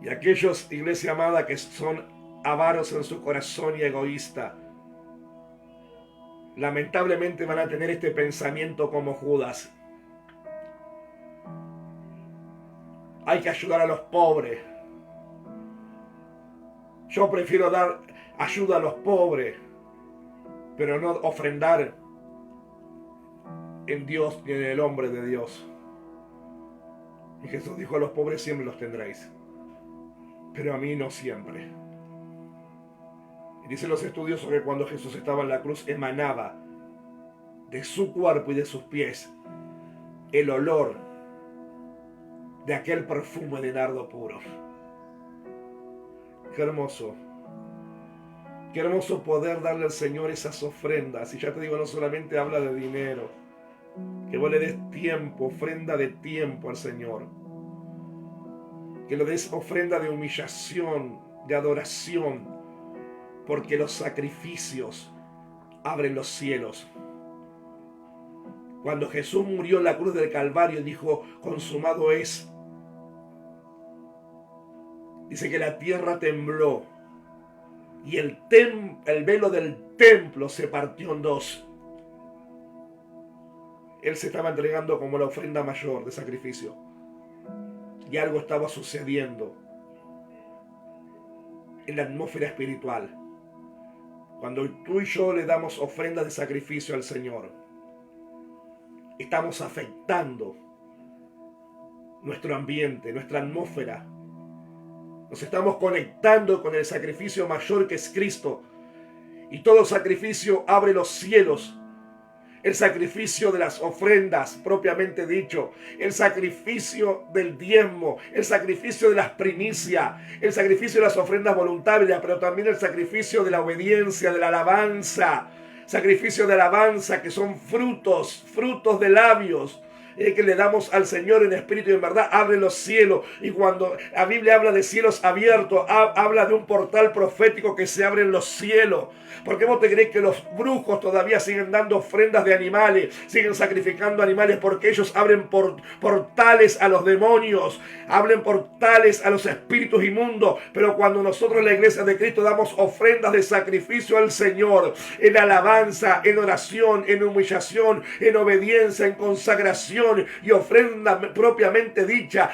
Y aquellos, iglesia amada, que son avaros en su corazón y egoísta, lamentablemente van a tener este pensamiento como Judas. Hay que ayudar a los pobres. Yo prefiero dar ayuda a los pobres, pero no ofrendar en Dios ni en el hombre de Dios. Y Jesús dijo, a los pobres siempre los tendréis, pero a mí no siempre. Y dicen los estudiosos que cuando Jesús estaba en la cruz emanaba de su cuerpo y de sus pies el olor de aquel perfume de nardo puro. Qué hermoso poder darle al Señor esas ofrendas. Y ya te digo, no solamente habla de dinero, que vos le des tiempo, ofrenda de tiempo al Señor, que le des ofrenda de humillación, de adoración, porque los sacrificios abren los cielos. Cuando Jesús murió en la cruz del Calvario, dijo, consumado es. Dice que la tierra tembló y el velo del templo se partió en dos. Él se estaba entregando como la ofrenda mayor de sacrificio. Y algo estaba sucediendo en la atmósfera espiritual. Cuando tú y yo le damos ofrenda de sacrificio al Señor, estamos afectando nuestro ambiente, nuestra atmósfera. Nos estamos conectando con el sacrificio mayor que es Cristo. Y todo sacrificio abre los cielos. El sacrificio de las ofrendas, propiamente dicho. El sacrificio del diezmo. El sacrificio de las primicias. El sacrificio de las ofrendas voluntarias. Pero también el sacrificio de la obediencia, de la alabanza. Sacrificio de alabanza que son frutos de labios. que le damos al Señor en espíritu y en verdad, abre los cielos. Y cuando la Biblia habla de cielos abiertos, habla de un portal profético que se abre en los cielos. ¿Por qué vos te crees que los brujos todavía siguen dando ofrendas de animales, siguen sacrificando animales? Porque ellos abren portales a los demonios, abren portales a los espíritus inmundos. Pero cuando nosotros en la iglesia de Cristo damos ofrendas de sacrificio al Señor, en alabanza, en oración, en humillación, en obediencia, en consagración y ofrenda propiamente dicha,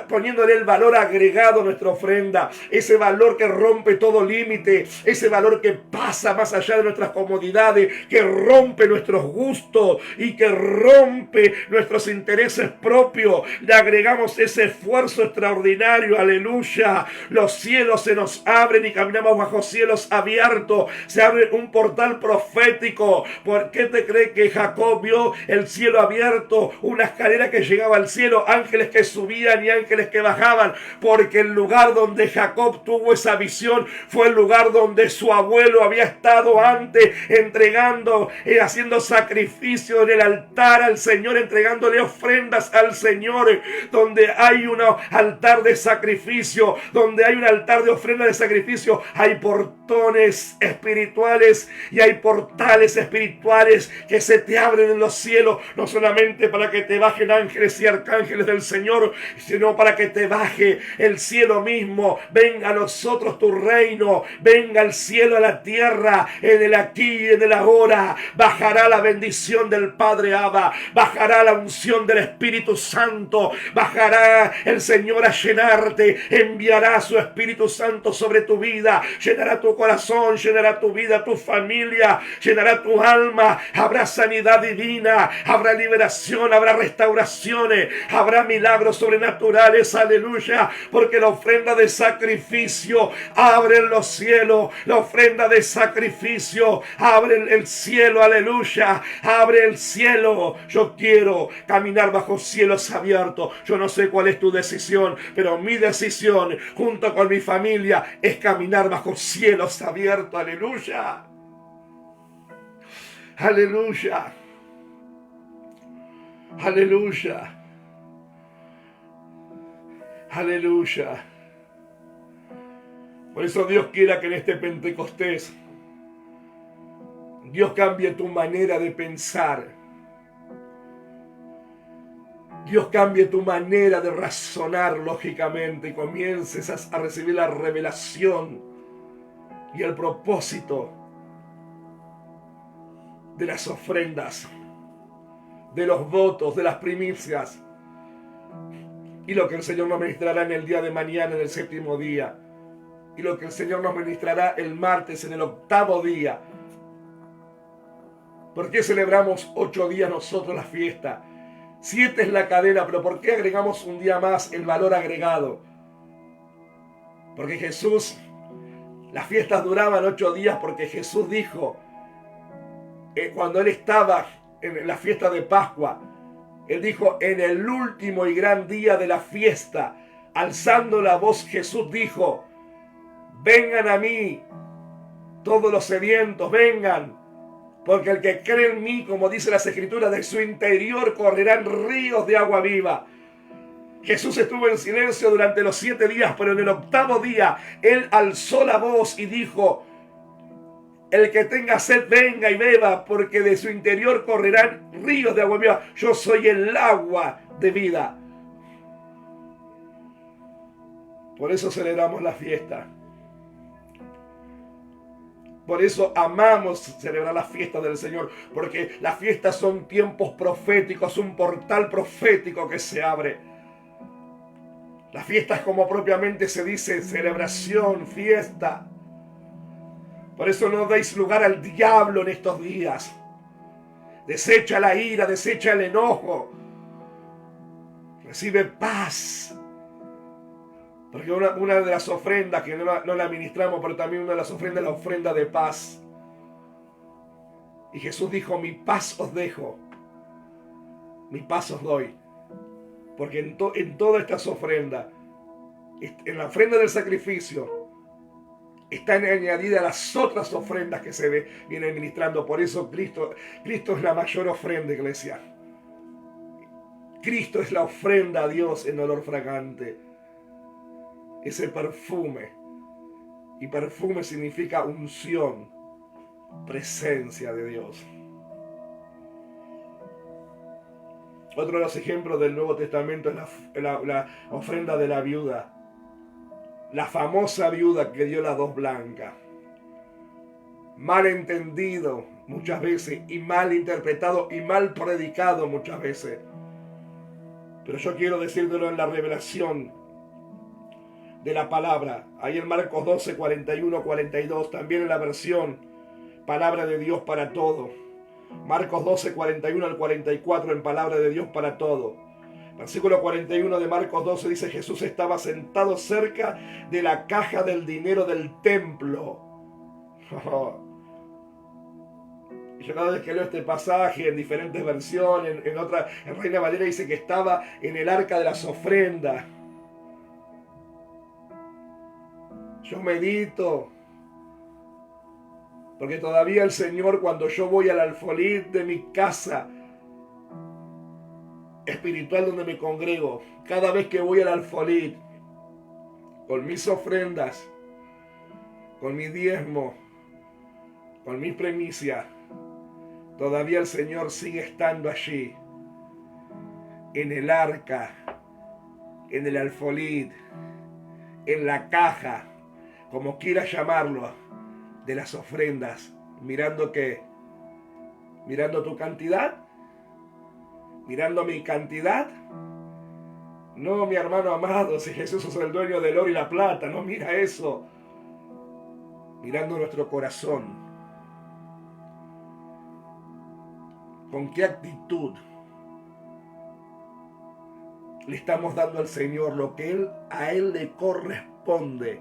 poniéndole el valor agregado a nuestra ofrenda, ese valor que rompe todo límite, ese valor que pasa más allá de nuestras comodidades, que rompe nuestros gustos y que rompe nuestros intereses propios. Le agregamos ese esfuerzo extraordinario, aleluya. Los cielos se nos abren y caminamos bajo cielos abiertos. Se abre un portal profético. ¿Por qué te crees que Jacob vio el cielo abierto? Una escalera que llegaba al cielo, ángeles que subían y ángeles que bajaban. Porque el lugar donde Jacob tuvo esa visión fue el lugar donde su abuelo había estado antes, entregando, haciendo sacrificio en el altar al Señor, entregándole ofrendas al Señor. Donde hay un altar de sacrificio, donde hay un altar de ofrenda de sacrificio, hay portones espirituales y hay portales espirituales que se te abren en los cielos, no solamente para que te bajen ángeles y arcángeles del Señor, sino para que te baje el cielo mismo. Venga a nosotros tu reino, venga el cielo a la tierra, en el aquí y en el ahora. Bajará la bendición del Padre Abba, bajará la unción del Espíritu Santo, bajará el Señor a llenarte, enviará su Espíritu Santo sobre tu vida, llenará tu corazón, llenará tu vida, tu familia, llenará tu alma. Habrá sanidad divina, habrá liberación, habrá restauraciones, habrá milagros sobrenaturales, aleluya, porque la ofrenda de sacrificio abre los cielos, la ofrenda de sacrificio abre el cielo, aleluya, abre el cielo. Yo quiero caminar bajo cielos abiertos. Yo no sé cuál es tu decisión, pero mi decisión junto con mi familia es caminar bajo cielos abiertos, aleluya, aleluya, aleluya, aleluya. Por eso Dios quiera que en este Pentecostés Dios cambie tu manera de pensar. Dios cambie tu manera de razonar lógicamente y comiences a recibir la revelación y el propósito de las ofrendas, de los votos, de las primicias y lo que el Señor nos ministrará en el día de mañana, en el 7º día, y lo que el Señor nos ministrará el martes, en el 8º día. ¿Por qué celebramos 8 días nosotros la fiesta? 7 es la cadena, pero ¿por qué agregamos un día más el valor agregado? Porque Jesús, las fiestas duraban 8 días porque Jesús dijo, cuando Él estaba en la fiesta de Pascua, Él dijo, en el último y gran día de la fiesta, alzando la voz, Jesús dijo, vengan a mí, todos los sedientos, vengan, porque el que cree en mí, como dice las Escrituras, de su interior correrán ríos de agua viva. Jesús estuvo en silencio durante los 7 días, pero en el 8º día, Él alzó la voz y dijo, el que tenga sed, venga y beba, porque de su interior correrán ríos de agua viva. Yo soy el agua de vida. Por eso celebramos la fiesta. Por eso amamos celebrar la fiesta del Señor, porque las fiestas son tiempos proféticos, un portal profético que se abre. Las fiestas, como propiamente se dice, celebración, fiesta. Por eso no deis lugar al diablo en estos días. Desecha la ira, desecha el enojo. Recibe paz. Porque una de las ofrendas que no la ministramos, pero también una de las ofrendas es la ofrenda de paz. Y Jesús dijo, mi paz os dejo, mi paz os doy. Porque en todas estas ofrendas, en la ofrenda del sacrificio, están añadidas las otras ofrendas que se vienen ministrando. Por eso Cristo es la mayor ofrenda, iglesia. Cristo es la ofrenda a Dios en olor fragante. Ese perfume. Y perfume significa unción, presencia de Dios. Otro de los ejemplos del Nuevo Testamento es la ofrenda de la viuda. La famosa viuda que dio la dos blancas. Mal entendido muchas veces y mal interpretado y mal predicado muchas veces. Pero yo quiero decírtelo en la revelación de la palabra. Ahí en Marcos 12, 41, 42. También en la versión Palabra de Dios para todo. Marcos 12, 41 al 44 en Palabra de Dios para todo. Versículo 41 de Marcos 12 dice: Jesús estaba sentado cerca de la caja del dinero del templo. Y yo cada vez que leo este pasaje en diferentes versiones, en otra, en Reina Valera dice que estaba en el arca de las ofrendas. Yo medito, porque todavía el Señor, cuando yo voy al alfolí de mi casa espiritual donde me congrego, cada vez que voy al alfolí con mis ofrendas, con mi diezmo, con mis primicias, todavía el Señor sigue estando allí, en el arca, en el alfolí, en la caja, como quieras llamarlo, de las ofrendas. ¿Mirando qué? ¿Mirando tu cantidad? ¿Mirando mi cantidad? No, mi hermano amado, si Jesús es el dueño del oro y la plata, no mira eso. Mirando nuestro corazón. ¿Con qué actitud le estamos dando al Señor lo que a Él le corresponde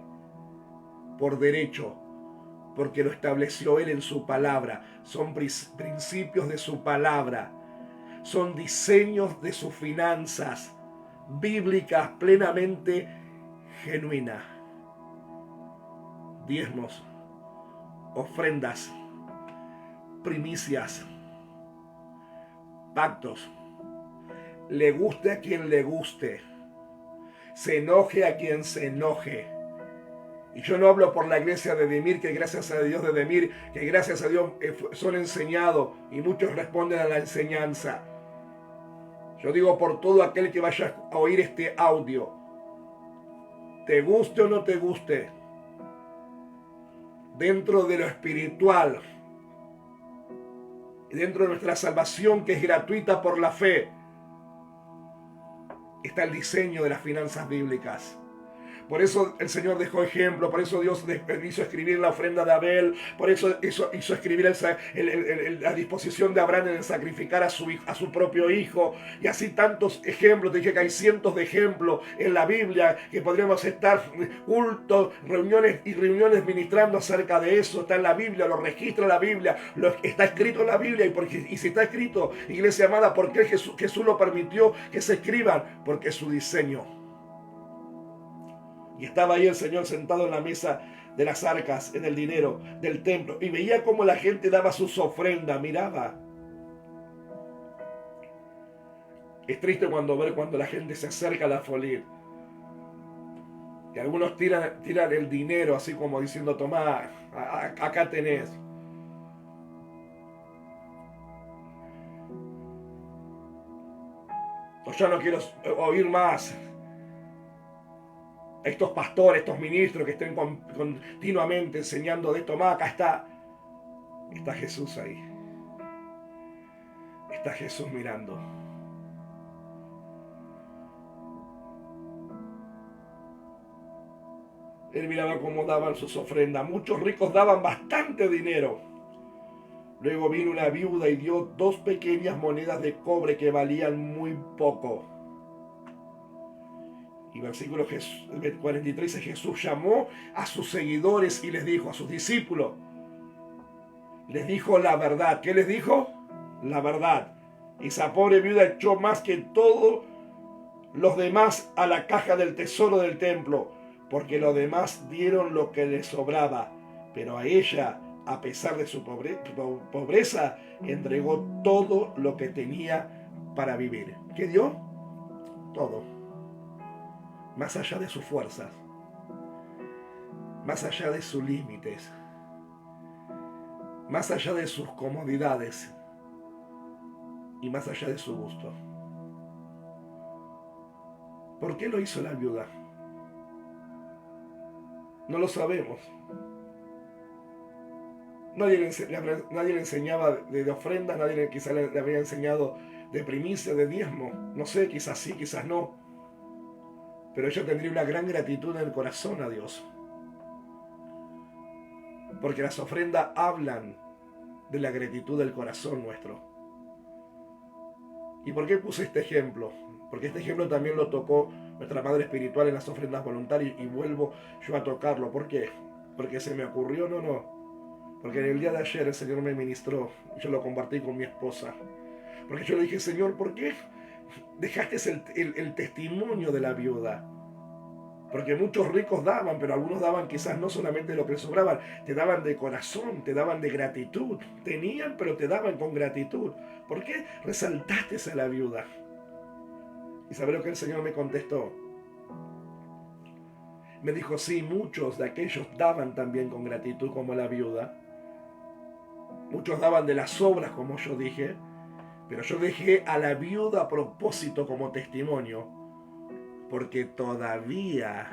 por derecho? Porque lo estableció Él en su palabra. Son principios de su palabra. Son diseños de sus finanzas bíblicas plenamente genuinas. Diezmos, ofrendas, primicias, pactos. Le guste a quien le guste. Se enoje a quien se enoje. Y yo no hablo por la iglesia de Demir, que gracias a Dios de Demir, que gracias a Dios son enseñados y muchos responden a la enseñanza. Yo digo por todo aquel que vaya a oír este audio. Te guste o no te guste, dentro de lo espiritual y dentro de nuestra salvación, que es gratuita por la fe, está el diseño de las finanzas bíblicas. Por eso el Señor dejó ejemplo, por eso Dios hizo escribir la ofrenda de Abel, por eso hizo escribir la disposición de Abraham en sacrificar a su propio hijo, y así tantos ejemplos. Te dije que hay cientos de ejemplos en la Biblia que podríamos estar cultos, reuniones y reuniones ministrando acerca de eso. Está en la Biblia, lo registra la Biblia, está escrito en la Biblia, y si está escrito, iglesia amada, ¿por qué Jesús lo permitió que se escriban? Porque es su diseño. Y estaba ahí el Señor sentado en la mesa de las arcas, en el dinero del templo, y veía cómo la gente daba sus ofrendas, miraba. Es triste cuando la gente se acerca a la alfolí. Y algunos tiran el dinero así como diciendo: tomá, acá tenés. O ya no quiero oír más estos pastores, estos ministros que estén continuamente enseñando de esto. Más, acá está Jesús ahí. Está Jesús mirando. Él miraba cómo daban sus ofrendas. Muchos ricos daban bastante dinero. Luego vino una viuda y dio 2 pequeñas monedas de cobre que valían muy poco. Y versículo 43 dice: Jesús llamó a sus seguidores y les dijo, a sus discípulos, les dijo la verdad. ¿Qué les dijo? La verdad. Y esa pobre viuda echó más que todos los demás a la caja del tesoro del templo, porque los demás dieron lo que les sobraba. Pero a ella, a pesar de su pobreza, entregó todo lo que tenía para vivir. ¿Qué dio? todo, más allá de sus fuerzas, más allá de sus límites, más allá de sus comodidades y más allá de su gusto. ¿Por qué lo hizo la viuda? No lo sabemos. Nadie le enseñaba de ofrenda, nadie quizás le había enseñado de primicia, de diezmo. No sé, quizás sí, quizás no. Pero ella tendría una gran gratitud en el corazón a Dios. Porque las ofrendas hablan de la gratitud del corazón nuestro. ¿Y por qué puse este ejemplo? Porque este ejemplo también lo tocó nuestra Madre Espiritual en las ofrendas voluntarias y vuelvo yo a tocarlo. ¿Por qué? Porque se me ocurrió, no. Porque en el día de ayer el Señor me ministró y yo lo compartí con mi esposa. Porque yo le dije, Señor, ¿por qué dejaste el testimonio de la viuda? Porque muchos ricos daban, pero algunos daban quizás no solamente lo que les sobraban, te daban de corazón, te daban de gratitud. Tenían, pero te daban con gratitud. ¿Por qué resaltaste a la viuda? ¿Y sabés lo que el Señor me contestó? Me dijo, sí, muchos de aquellos daban también con gratitud como la viuda. Muchos daban de las obras, como yo dije, pero yo dejé a la viuda a propósito como testimonio, porque todavía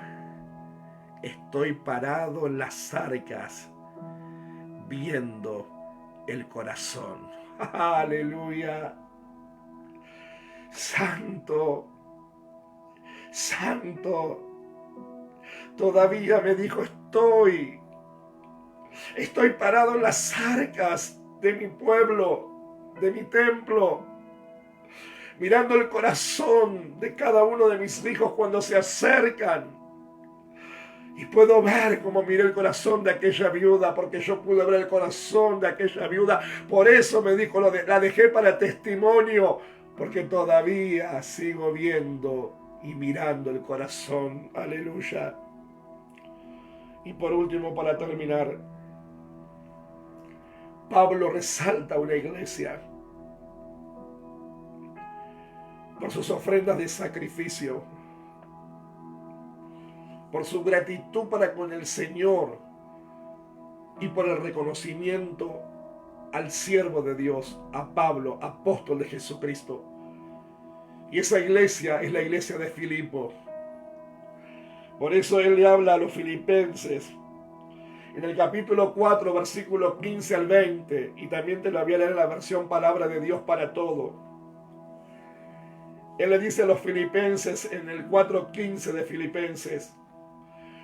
estoy parado en las arcas viendo el corazón. Aleluya. Santo, santo. Todavía me dijo, estoy parado en las arcas de mi pueblo, de mi templo, mirando el corazón de cada uno de mis hijos cuando se acercan. Y puedo ver cómo miré el corazón de aquella viuda, porque yo pude ver el corazón de aquella viuda. Por eso me dijo, la dejé para testimonio, porque todavía sigo viendo y mirando el corazón. Aleluya. Y por último, para terminar, Pablo resalta una iglesia por sus ofrendas de sacrificio, por su gratitud para con el Señor y por el reconocimiento al siervo de Dios, a Pablo, apóstol de Jesucristo. Y esa iglesia es la iglesia de Filipo. Por eso él le habla a los filipenses en el capítulo 4, versículos 15 al 20, y también te lo voy a leer en la versión Palabra de Dios para todo. Él le dice a los filipenses en el 4:15 de Filipenses: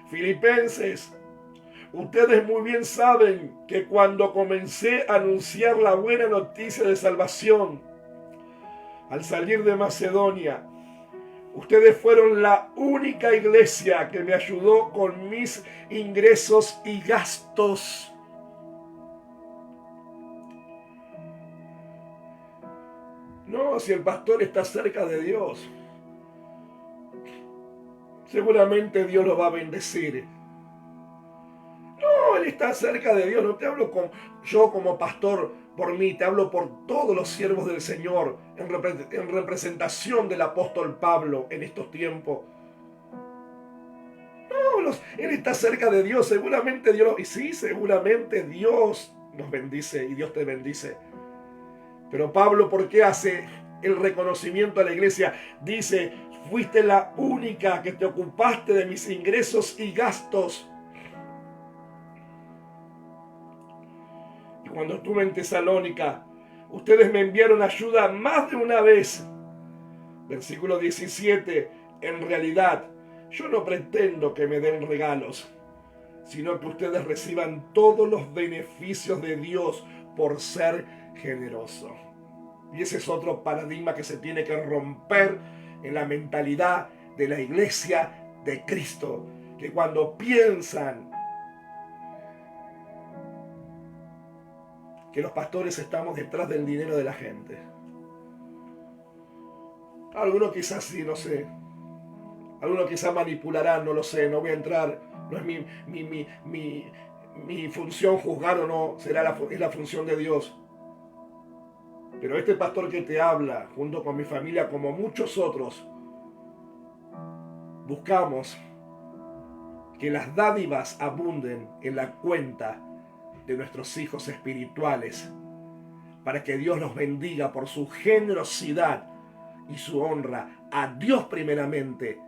Filipenses, ustedes muy bien saben que cuando comencé a anunciar la buena noticia de salvación, al salir de Macedonia, ustedes fueron la única iglesia que me ayudó con mis ingresos y gastos. No, si el pastor está cerca de Dios, seguramente Dios lo va a bendecir. No, él está cerca de Dios. No te hablo yo como pastor por mí, te hablo por todos los siervos del Señor en representación del apóstol Pablo en estos tiempos. No, él está cerca de Dios. Seguramente Dios, y sí, seguramente Dios nos bendice y Dios te bendice. Pero Pablo, ¿por qué hace el reconocimiento a la iglesia? Dice, fuiste la única que te ocupaste de mis ingresos y gastos. Y cuando estuve en Tesalónica, ustedes me enviaron ayuda más de una vez. Versículo 17, en realidad, yo no pretendo que me den regalos, sino que ustedes reciban todos los beneficios de Dios por ser generoso. Y ese es otro paradigma que se tiene que romper en la mentalidad de la iglesia de Cristo, que cuando piensan que los pastores estamos detrás del dinero de la gente. Algunos quizás sí, no sé. Algunos quizás manipularán, no lo sé, no voy a entrar. No es mi función juzgar o no, es la función de Dios. Pero este pastor que te habla, junto con mi familia, como muchos otros, buscamos que las dádivas abunden en la cuenta de nuestros hijos espirituales, para que Dios los bendiga por su generosidad y su honra a Dios primeramente,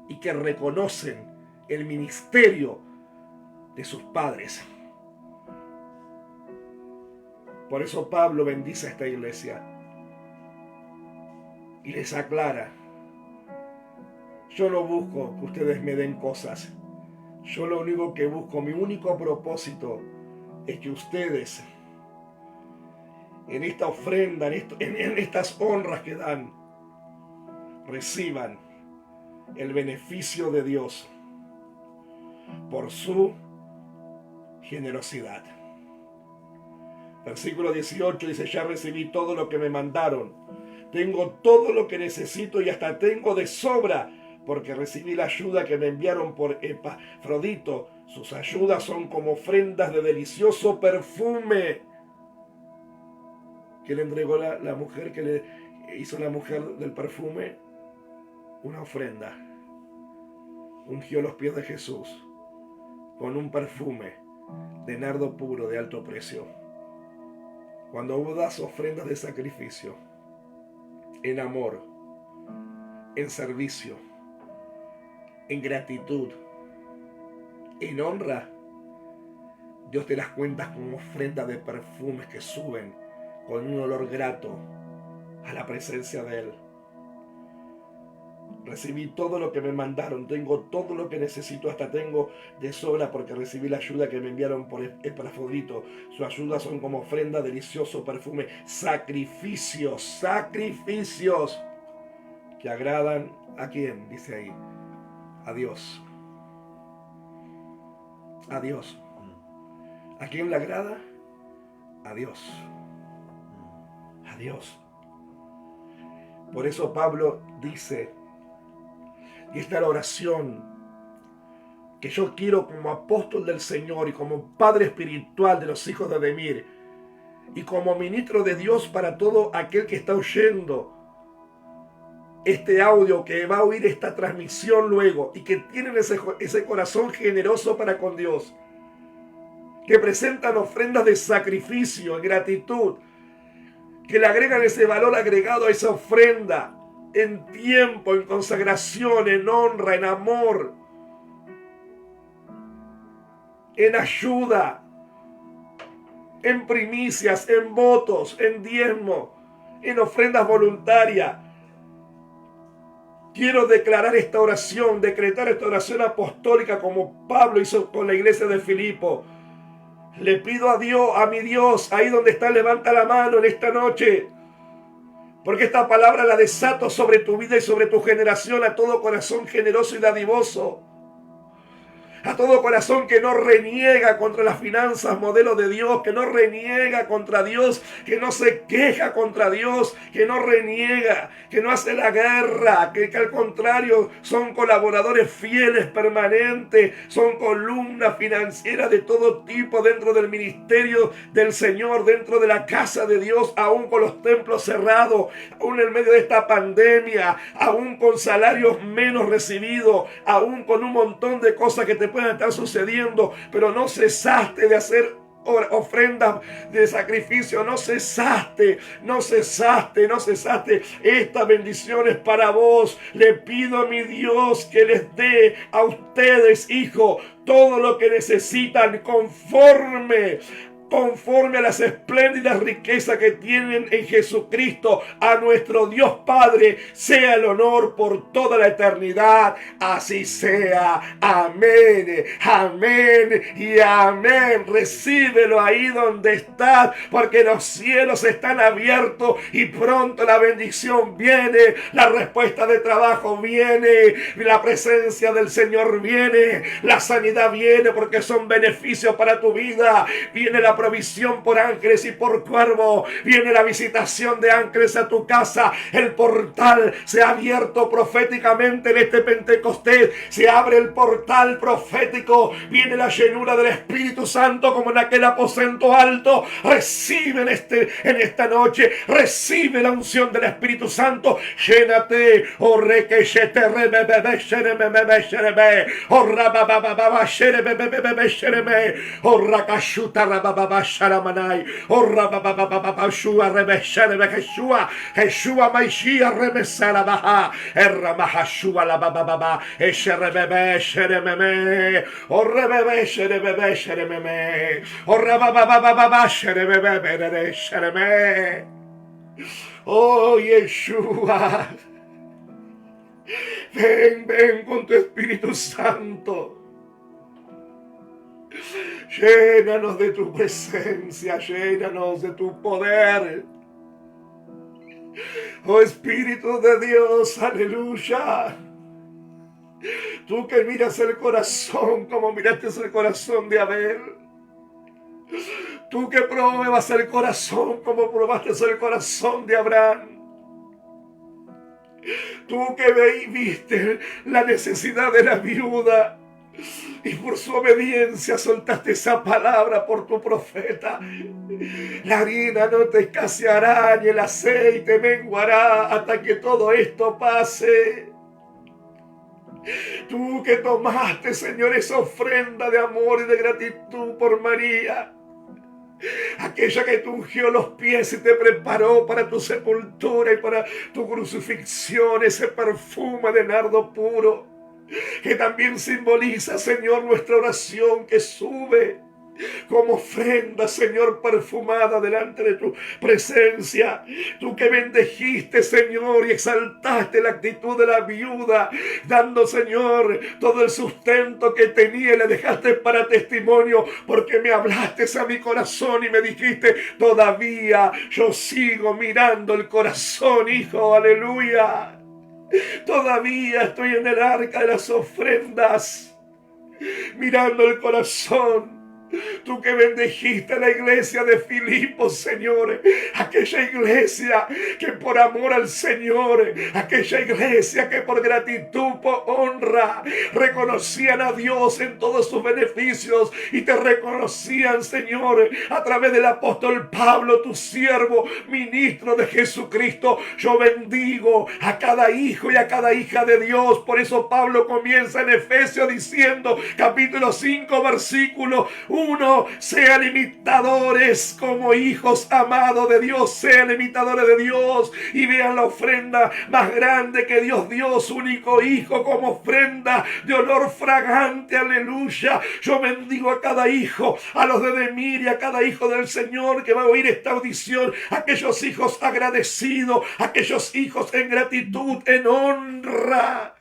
y que reconocen el ministerio de sus padres. Por eso Pablo bendice a esta iglesia y les aclara: yo no busco que ustedes me den cosas. Yo lo único que busco, mi único propósito, es que ustedes, en esta ofrenda, en estas honras que dan, reciban el beneficio de Dios por su generosidad. Versículo 18 dice: ya recibí todo lo que me mandaron. Tengo todo lo que necesito y hasta tengo de sobra, porque recibí la ayuda que me enviaron por Epafrodito. Sus ayudas son como ofrendas de delicioso perfume. ¿Qué le entregó la mujer? ¿Qué le hizo la mujer del perfume? Una ofrenda. Ungió los pies de Jesús con un perfume de nardo puro de alto precio. Cuando vos das ofrendas de sacrificio, en amor, en servicio, en gratitud, en honra, Dios te las cuenta como ofrendas de perfumes que suben con un olor grato a la presencia de Él. Recibí todo lo que me mandaron, tengo todo lo que necesito, hasta tengo de sobra, porque recibí la ayuda que me enviaron por Epafrodito. Sus ayudas son como ofrenda, delicioso perfume, sacrificios que agradan ¿a quién? Dice ahí, a Dios. A Dios. ¿A quién le agrada? A Dios. A Dios. Por eso Pablo dice, y esta es la oración que yo quiero como apóstol del Señor y como padre espiritual de los hijos de Ademir y como ministro de Dios para todo aquel que está oyendo este audio, que va a oír esta transmisión luego y que tienen ese corazón generoso para con Dios, que presentan ofrendas de sacrificio, en gratitud, que le agregan ese valor agregado a esa ofrenda, en tiempo, en consagración, en honra, en amor, en ayuda, en primicias, en votos, en diezmo, en ofrendas voluntarias. Quiero declarar esta oración, decretar esta oración apostólica como Pablo hizo con la iglesia de Filipo. Le pido a Dios, a mi Dios, ahí donde está, levanta la mano en esta noche, porque esta palabra la desato sobre tu vida y sobre tu generación, a todo corazón generoso y dadivoso, a todo corazón que no reniega contra las finanzas, modelo de Dios, que no reniega contra Dios, que no se queja contra Dios, que no reniega, que no hace la guerra, que al contrario son colaboradores fieles, permanentes, son columnas financieras de todo tipo dentro del ministerio del Señor, dentro de la casa de Dios, aún con los templos cerrados, aún en medio de esta pandemia, aún con salarios menos recibidos, aún con un montón de cosas que te pueden estar sucediendo, pero no cesaste de hacer ofrendas de sacrificio, no cesaste. Esta bendición es para vos. Le pido a mi Dios que les dé a ustedes, hijos, todo lo que necesitan conforme a las espléndidas riquezas que tienen en Jesucristo. A nuestro Dios Padre sea el honor por toda la eternidad. Así sea. Amén, amén y amén. Recíbelo ahí donde estás, porque los cielos están abiertos y pronto la bendición viene, la respuesta de trabajo viene, la presencia del Señor viene, la sanidad viene, porque son beneficios para tu vida. Viene la la provisión por ángeles y por cuervo. Viene la visitación de ángeles a tu casa. El portal se ha abierto proféticamente en este Pentecostés. Se abre el portal profético. Viene la llenura del Espíritu Santo como en aquel aposento alto. Recibe en esta noche. Recibe la unción del Espíritu Santo. Llénate. Oh, requechete, rebebebe, sheremebebe, sherebe. Oh, rabababa, sherebebebe, shereme. Oh, rakashuta, rabababa, sharamanai. Oh, rabababa, shua, rebe, sherebe, Yeshua. Yeshua, maishia, rebe, sarabaha. Erramaha, shua, la bababa. Esherebebe, sherememe. Oh, rebebe, sherebebe, sherememe. Oh, rabababa, sherebebe, shereme. Oh, Yeshua. Ven, ven con tu Espíritu Santo. Llénanos de tu presencia, llénanos de tu poder. Oh Espíritu de Dios, aleluya. Tú que miras el corazón como miraste el corazón de Abel. Tú que pruebas el corazón como probaste el corazón de Abraham. Tú que viste la necesidad de la viuda y por su obediencia soltaste esa palabra por tu profeta. La harina no te escaseará ni el aceite menguará hasta que todo esto pase. Tú que tomaste, Señor, esa ofrenda de amor y de gratitud por María, aquella que te ungió los pies y te preparó para tu sepultura y para tu crucifixión, ese perfume de nardo puro, que también simboliza, Señor, nuestra oración que sube como ofrenda, Señor, perfumada delante de tu presencia. Tú que bendejiste, Señor, y exaltaste la actitud de la viuda, dando, Señor, todo el sustento que tenía y le dejaste para testimonio, porque me hablaste a mi corazón y me dijiste, todavía yo sigo mirando el corazón, hijo, aleluya. Todavía estoy en el arca de las ofrendas, mirando el corazón. Tú que bendijiste la iglesia de Filipos, Señor, aquella iglesia que por amor al Señor, aquella iglesia que por gratitud, por honra, reconocían a Dios en todos sus beneficios y te reconocían, Señor, a través del apóstol Pablo, tu siervo, ministro de Jesucristo. Yo bendigo a cada hijo y a cada hija de Dios. Por eso Pablo comienza en Efesios diciendo, capítulo 5, versículo 1, sean imitadores como hijos amados de Dios, sean imitadores de Dios y vean la ofrenda más grande que Dios dio, su único hijo, como ofrenda de olor fragante, aleluya. Yo bendigo a cada hijo, a los de Demir y a cada hijo del Señor que va a oír esta audición, aquellos hijos agradecidos, aquellos hijos en gratitud, en honra.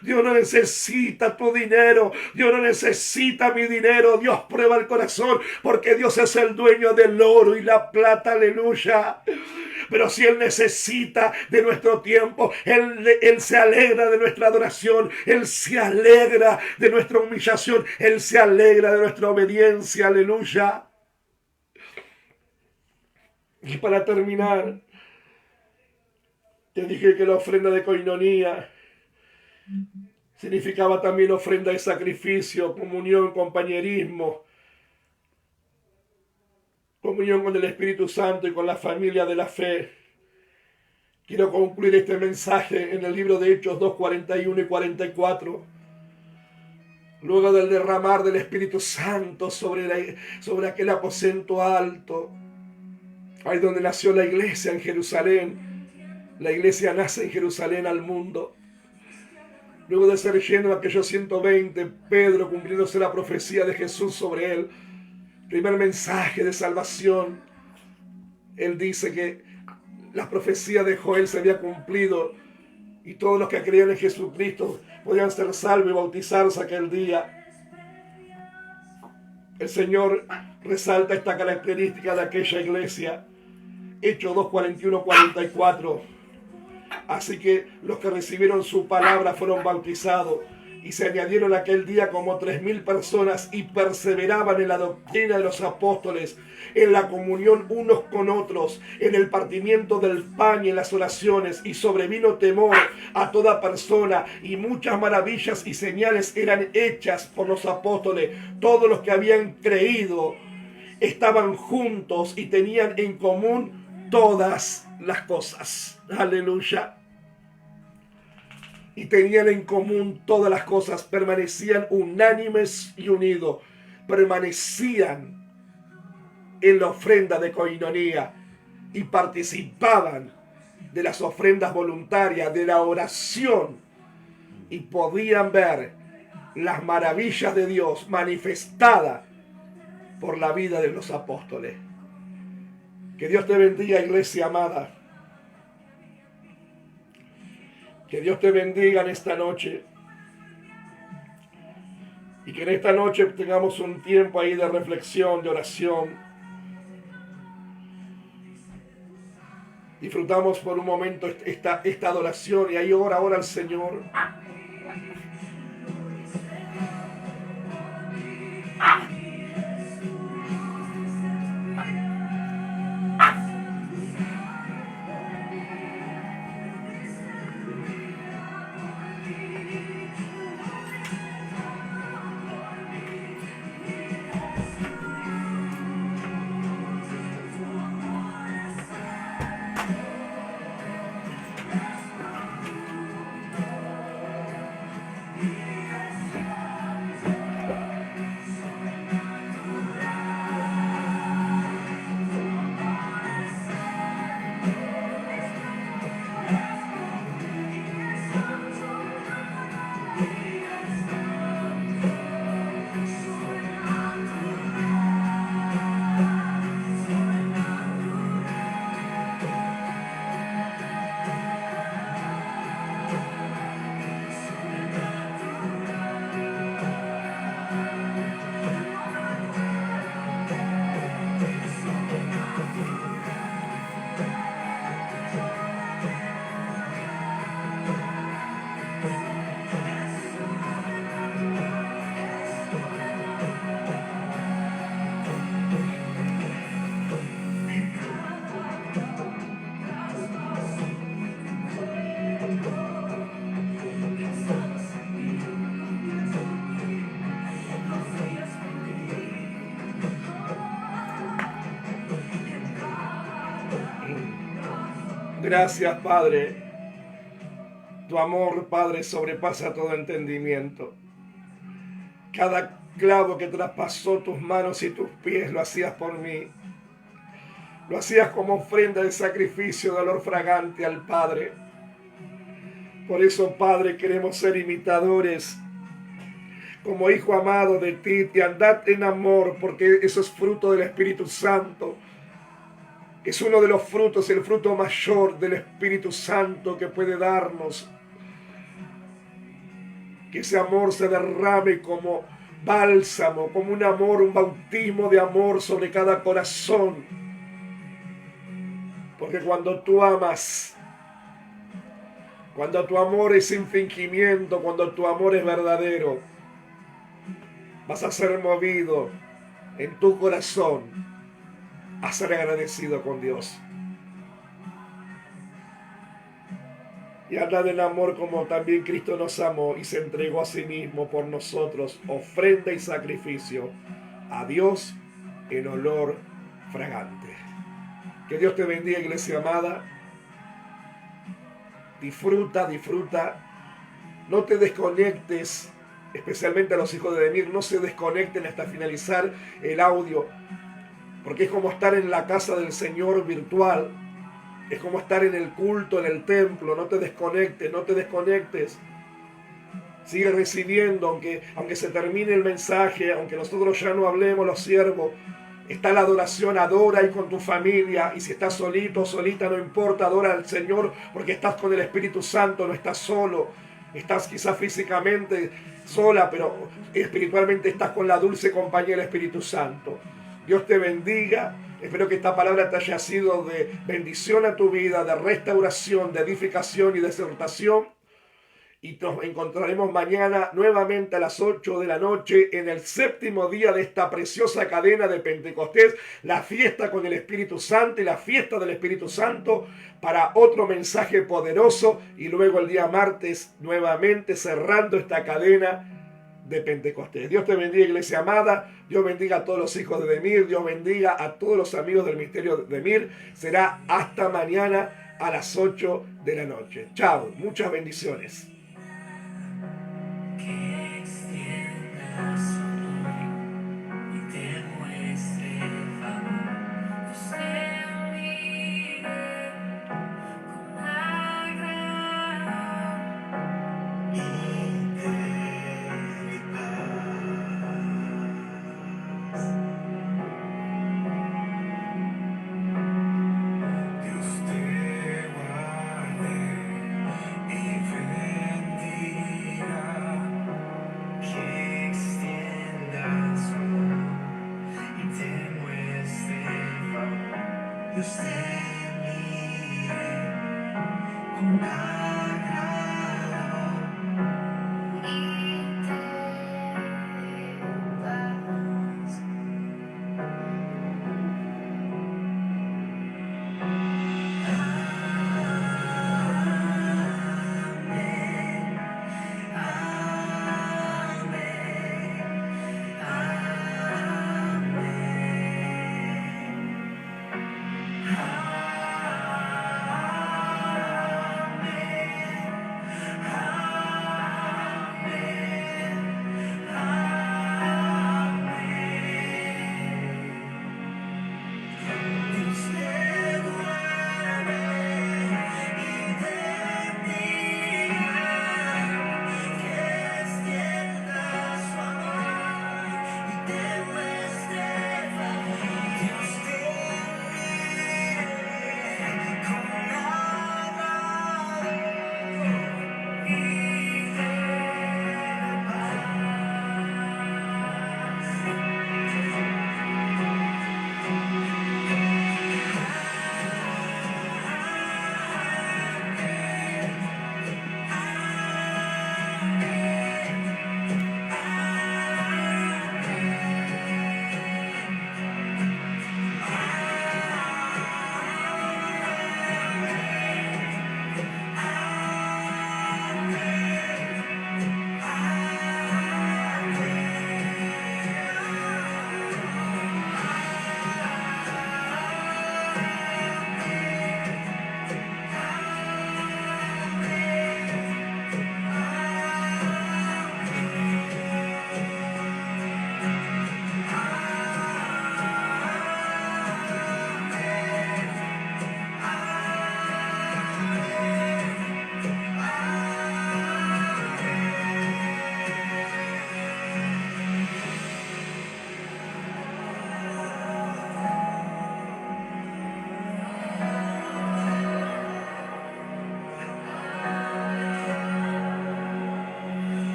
Dios no necesita tu dinero, Dios no necesita mi dinero. Dios prueba el corazón porque Dios es el dueño del oro y la plata, aleluya. Pero si Él necesita de nuestro tiempo, Él se alegra de nuestra adoración, Él se alegra de nuestra humillación, Él se alegra de nuestra obediencia, aleluya. Y para terminar, te dije que la ofrenda de coinonía significaba también ofrenda de sacrificio, comunión, compañerismo, comunión con el Espíritu Santo y con la familia de la fe. Quiero concluir este mensaje en el libro de Hechos 2, 41 y 44. Luego del derramar del Espíritu Santo sobre aquel aposento alto, ahí donde nació la iglesia en Jerusalén. La iglesia nace en Jerusalén al mundo. Luego de ser lleno de aquellos 120, Pedro, cumpliéndose la profecía de Jesús sobre él, primer mensaje de salvación, él dice que la profecía de Joel se había cumplido y todos los que creían en Jesucristo podían ser salvos y bautizarse aquel día. El Señor resalta esta característica de aquella iglesia. Hechos 2, 41, 44. Así que los que recibieron su palabra fueron bautizados Y se añadieron aquel día como 3.000 personas y perseveraban en la doctrina de los apóstoles, en la comunión unos con otros, en el partimiento del pan y en las oraciones. Y sobrevino temor a toda persona, y muchas maravillas y señales eran hechas por los apóstoles. Todos los que habían creído estaban juntos y tenían en común todas las cosas. Aleluya. Y tenían en común todas las cosas, permanecían unánimes y unidos, permanecían en la ofrenda de coinonía y participaban de las ofrendas voluntarias, de la oración, y podían ver las maravillas de Dios manifestadas por la vida de los apóstoles. Que Dios te bendiga, iglesia amada. Que Dios te bendiga en esta noche. Y que en esta noche tengamos un tiempo ahí de reflexión, de oración. Disfrutamos por un momento esta adoración y ahí ora al Señor. Gracias, Padre. Tu amor, Padre, sobrepasa todo entendimiento. Cada clavo que traspasó tus manos y tus pies lo hacías por mí. Lo hacías como ofrenda de sacrificio de olor fragante al Padre. Por eso, Padre, queremos ser imitadores como hijo amado de ti. Y andad en amor, porque eso es fruto del Espíritu Santo. Es uno de los frutos, el fruto mayor del Espíritu Santo que puede darnos. Que ese amor se derrame como bálsamo, como un amor, un bautismo de amor sobre cada corazón. Porque cuando tú amas, cuando tu amor es sin fingimiento, cuando tu amor es verdadero, vas a ser movido en tu corazón a ser agradecido con Dios. Y andad en amor como también Cristo nos amó y se entregó a sí mismo por nosotros, ofrenda y sacrificio a Dios en olor fragante. Que Dios te bendiga, iglesia amada. Disfruta, disfruta. No te desconectes, especialmente a los hijos de Demir, no se desconecten hasta finalizar el audio, porque es como estar en la casa del Señor virtual. Es como estar en el culto, en el templo. No te desconectes, no te desconectes. Sigue recibiendo, aunque se termine el mensaje, aunque nosotros ya no hablemos, los siervos. Está la adoración, adora ahí con tu familia. Y si estás solito o solita, no importa, adora al Señor, porque estás con el Espíritu Santo, no estás solo. Estás quizás físicamente sola, pero espiritualmente estás con la dulce compañía del Espíritu Santo. Dios te bendiga. Espero que esta palabra te haya sido de bendición a tu vida, de restauración, de edificación y de exhortación. y nos encontraremos mañana nuevamente a las 8 de la noche en el séptimo día de esta preciosa cadena de Pentecostés, la fiesta con el Espíritu Santo y la fiesta del Espíritu Santo, para otro mensaje poderoso, y luego el día martes nuevamente cerrando esta cadena de Pentecostés. Dios te bendiga, iglesia amada. Dios bendiga a todos los hijos de Demir. Dios bendiga a todos los amigos del Ministerio de Demir. Será hasta mañana a las 8 de la noche. Chao, muchas bendiciones. Que extienda su amor y te muestre el favor. Dios te mire con agrado y te dé paz. Dios te guarde y bendiga. Que extienda su amor y te muestre el favor. Dios te mire con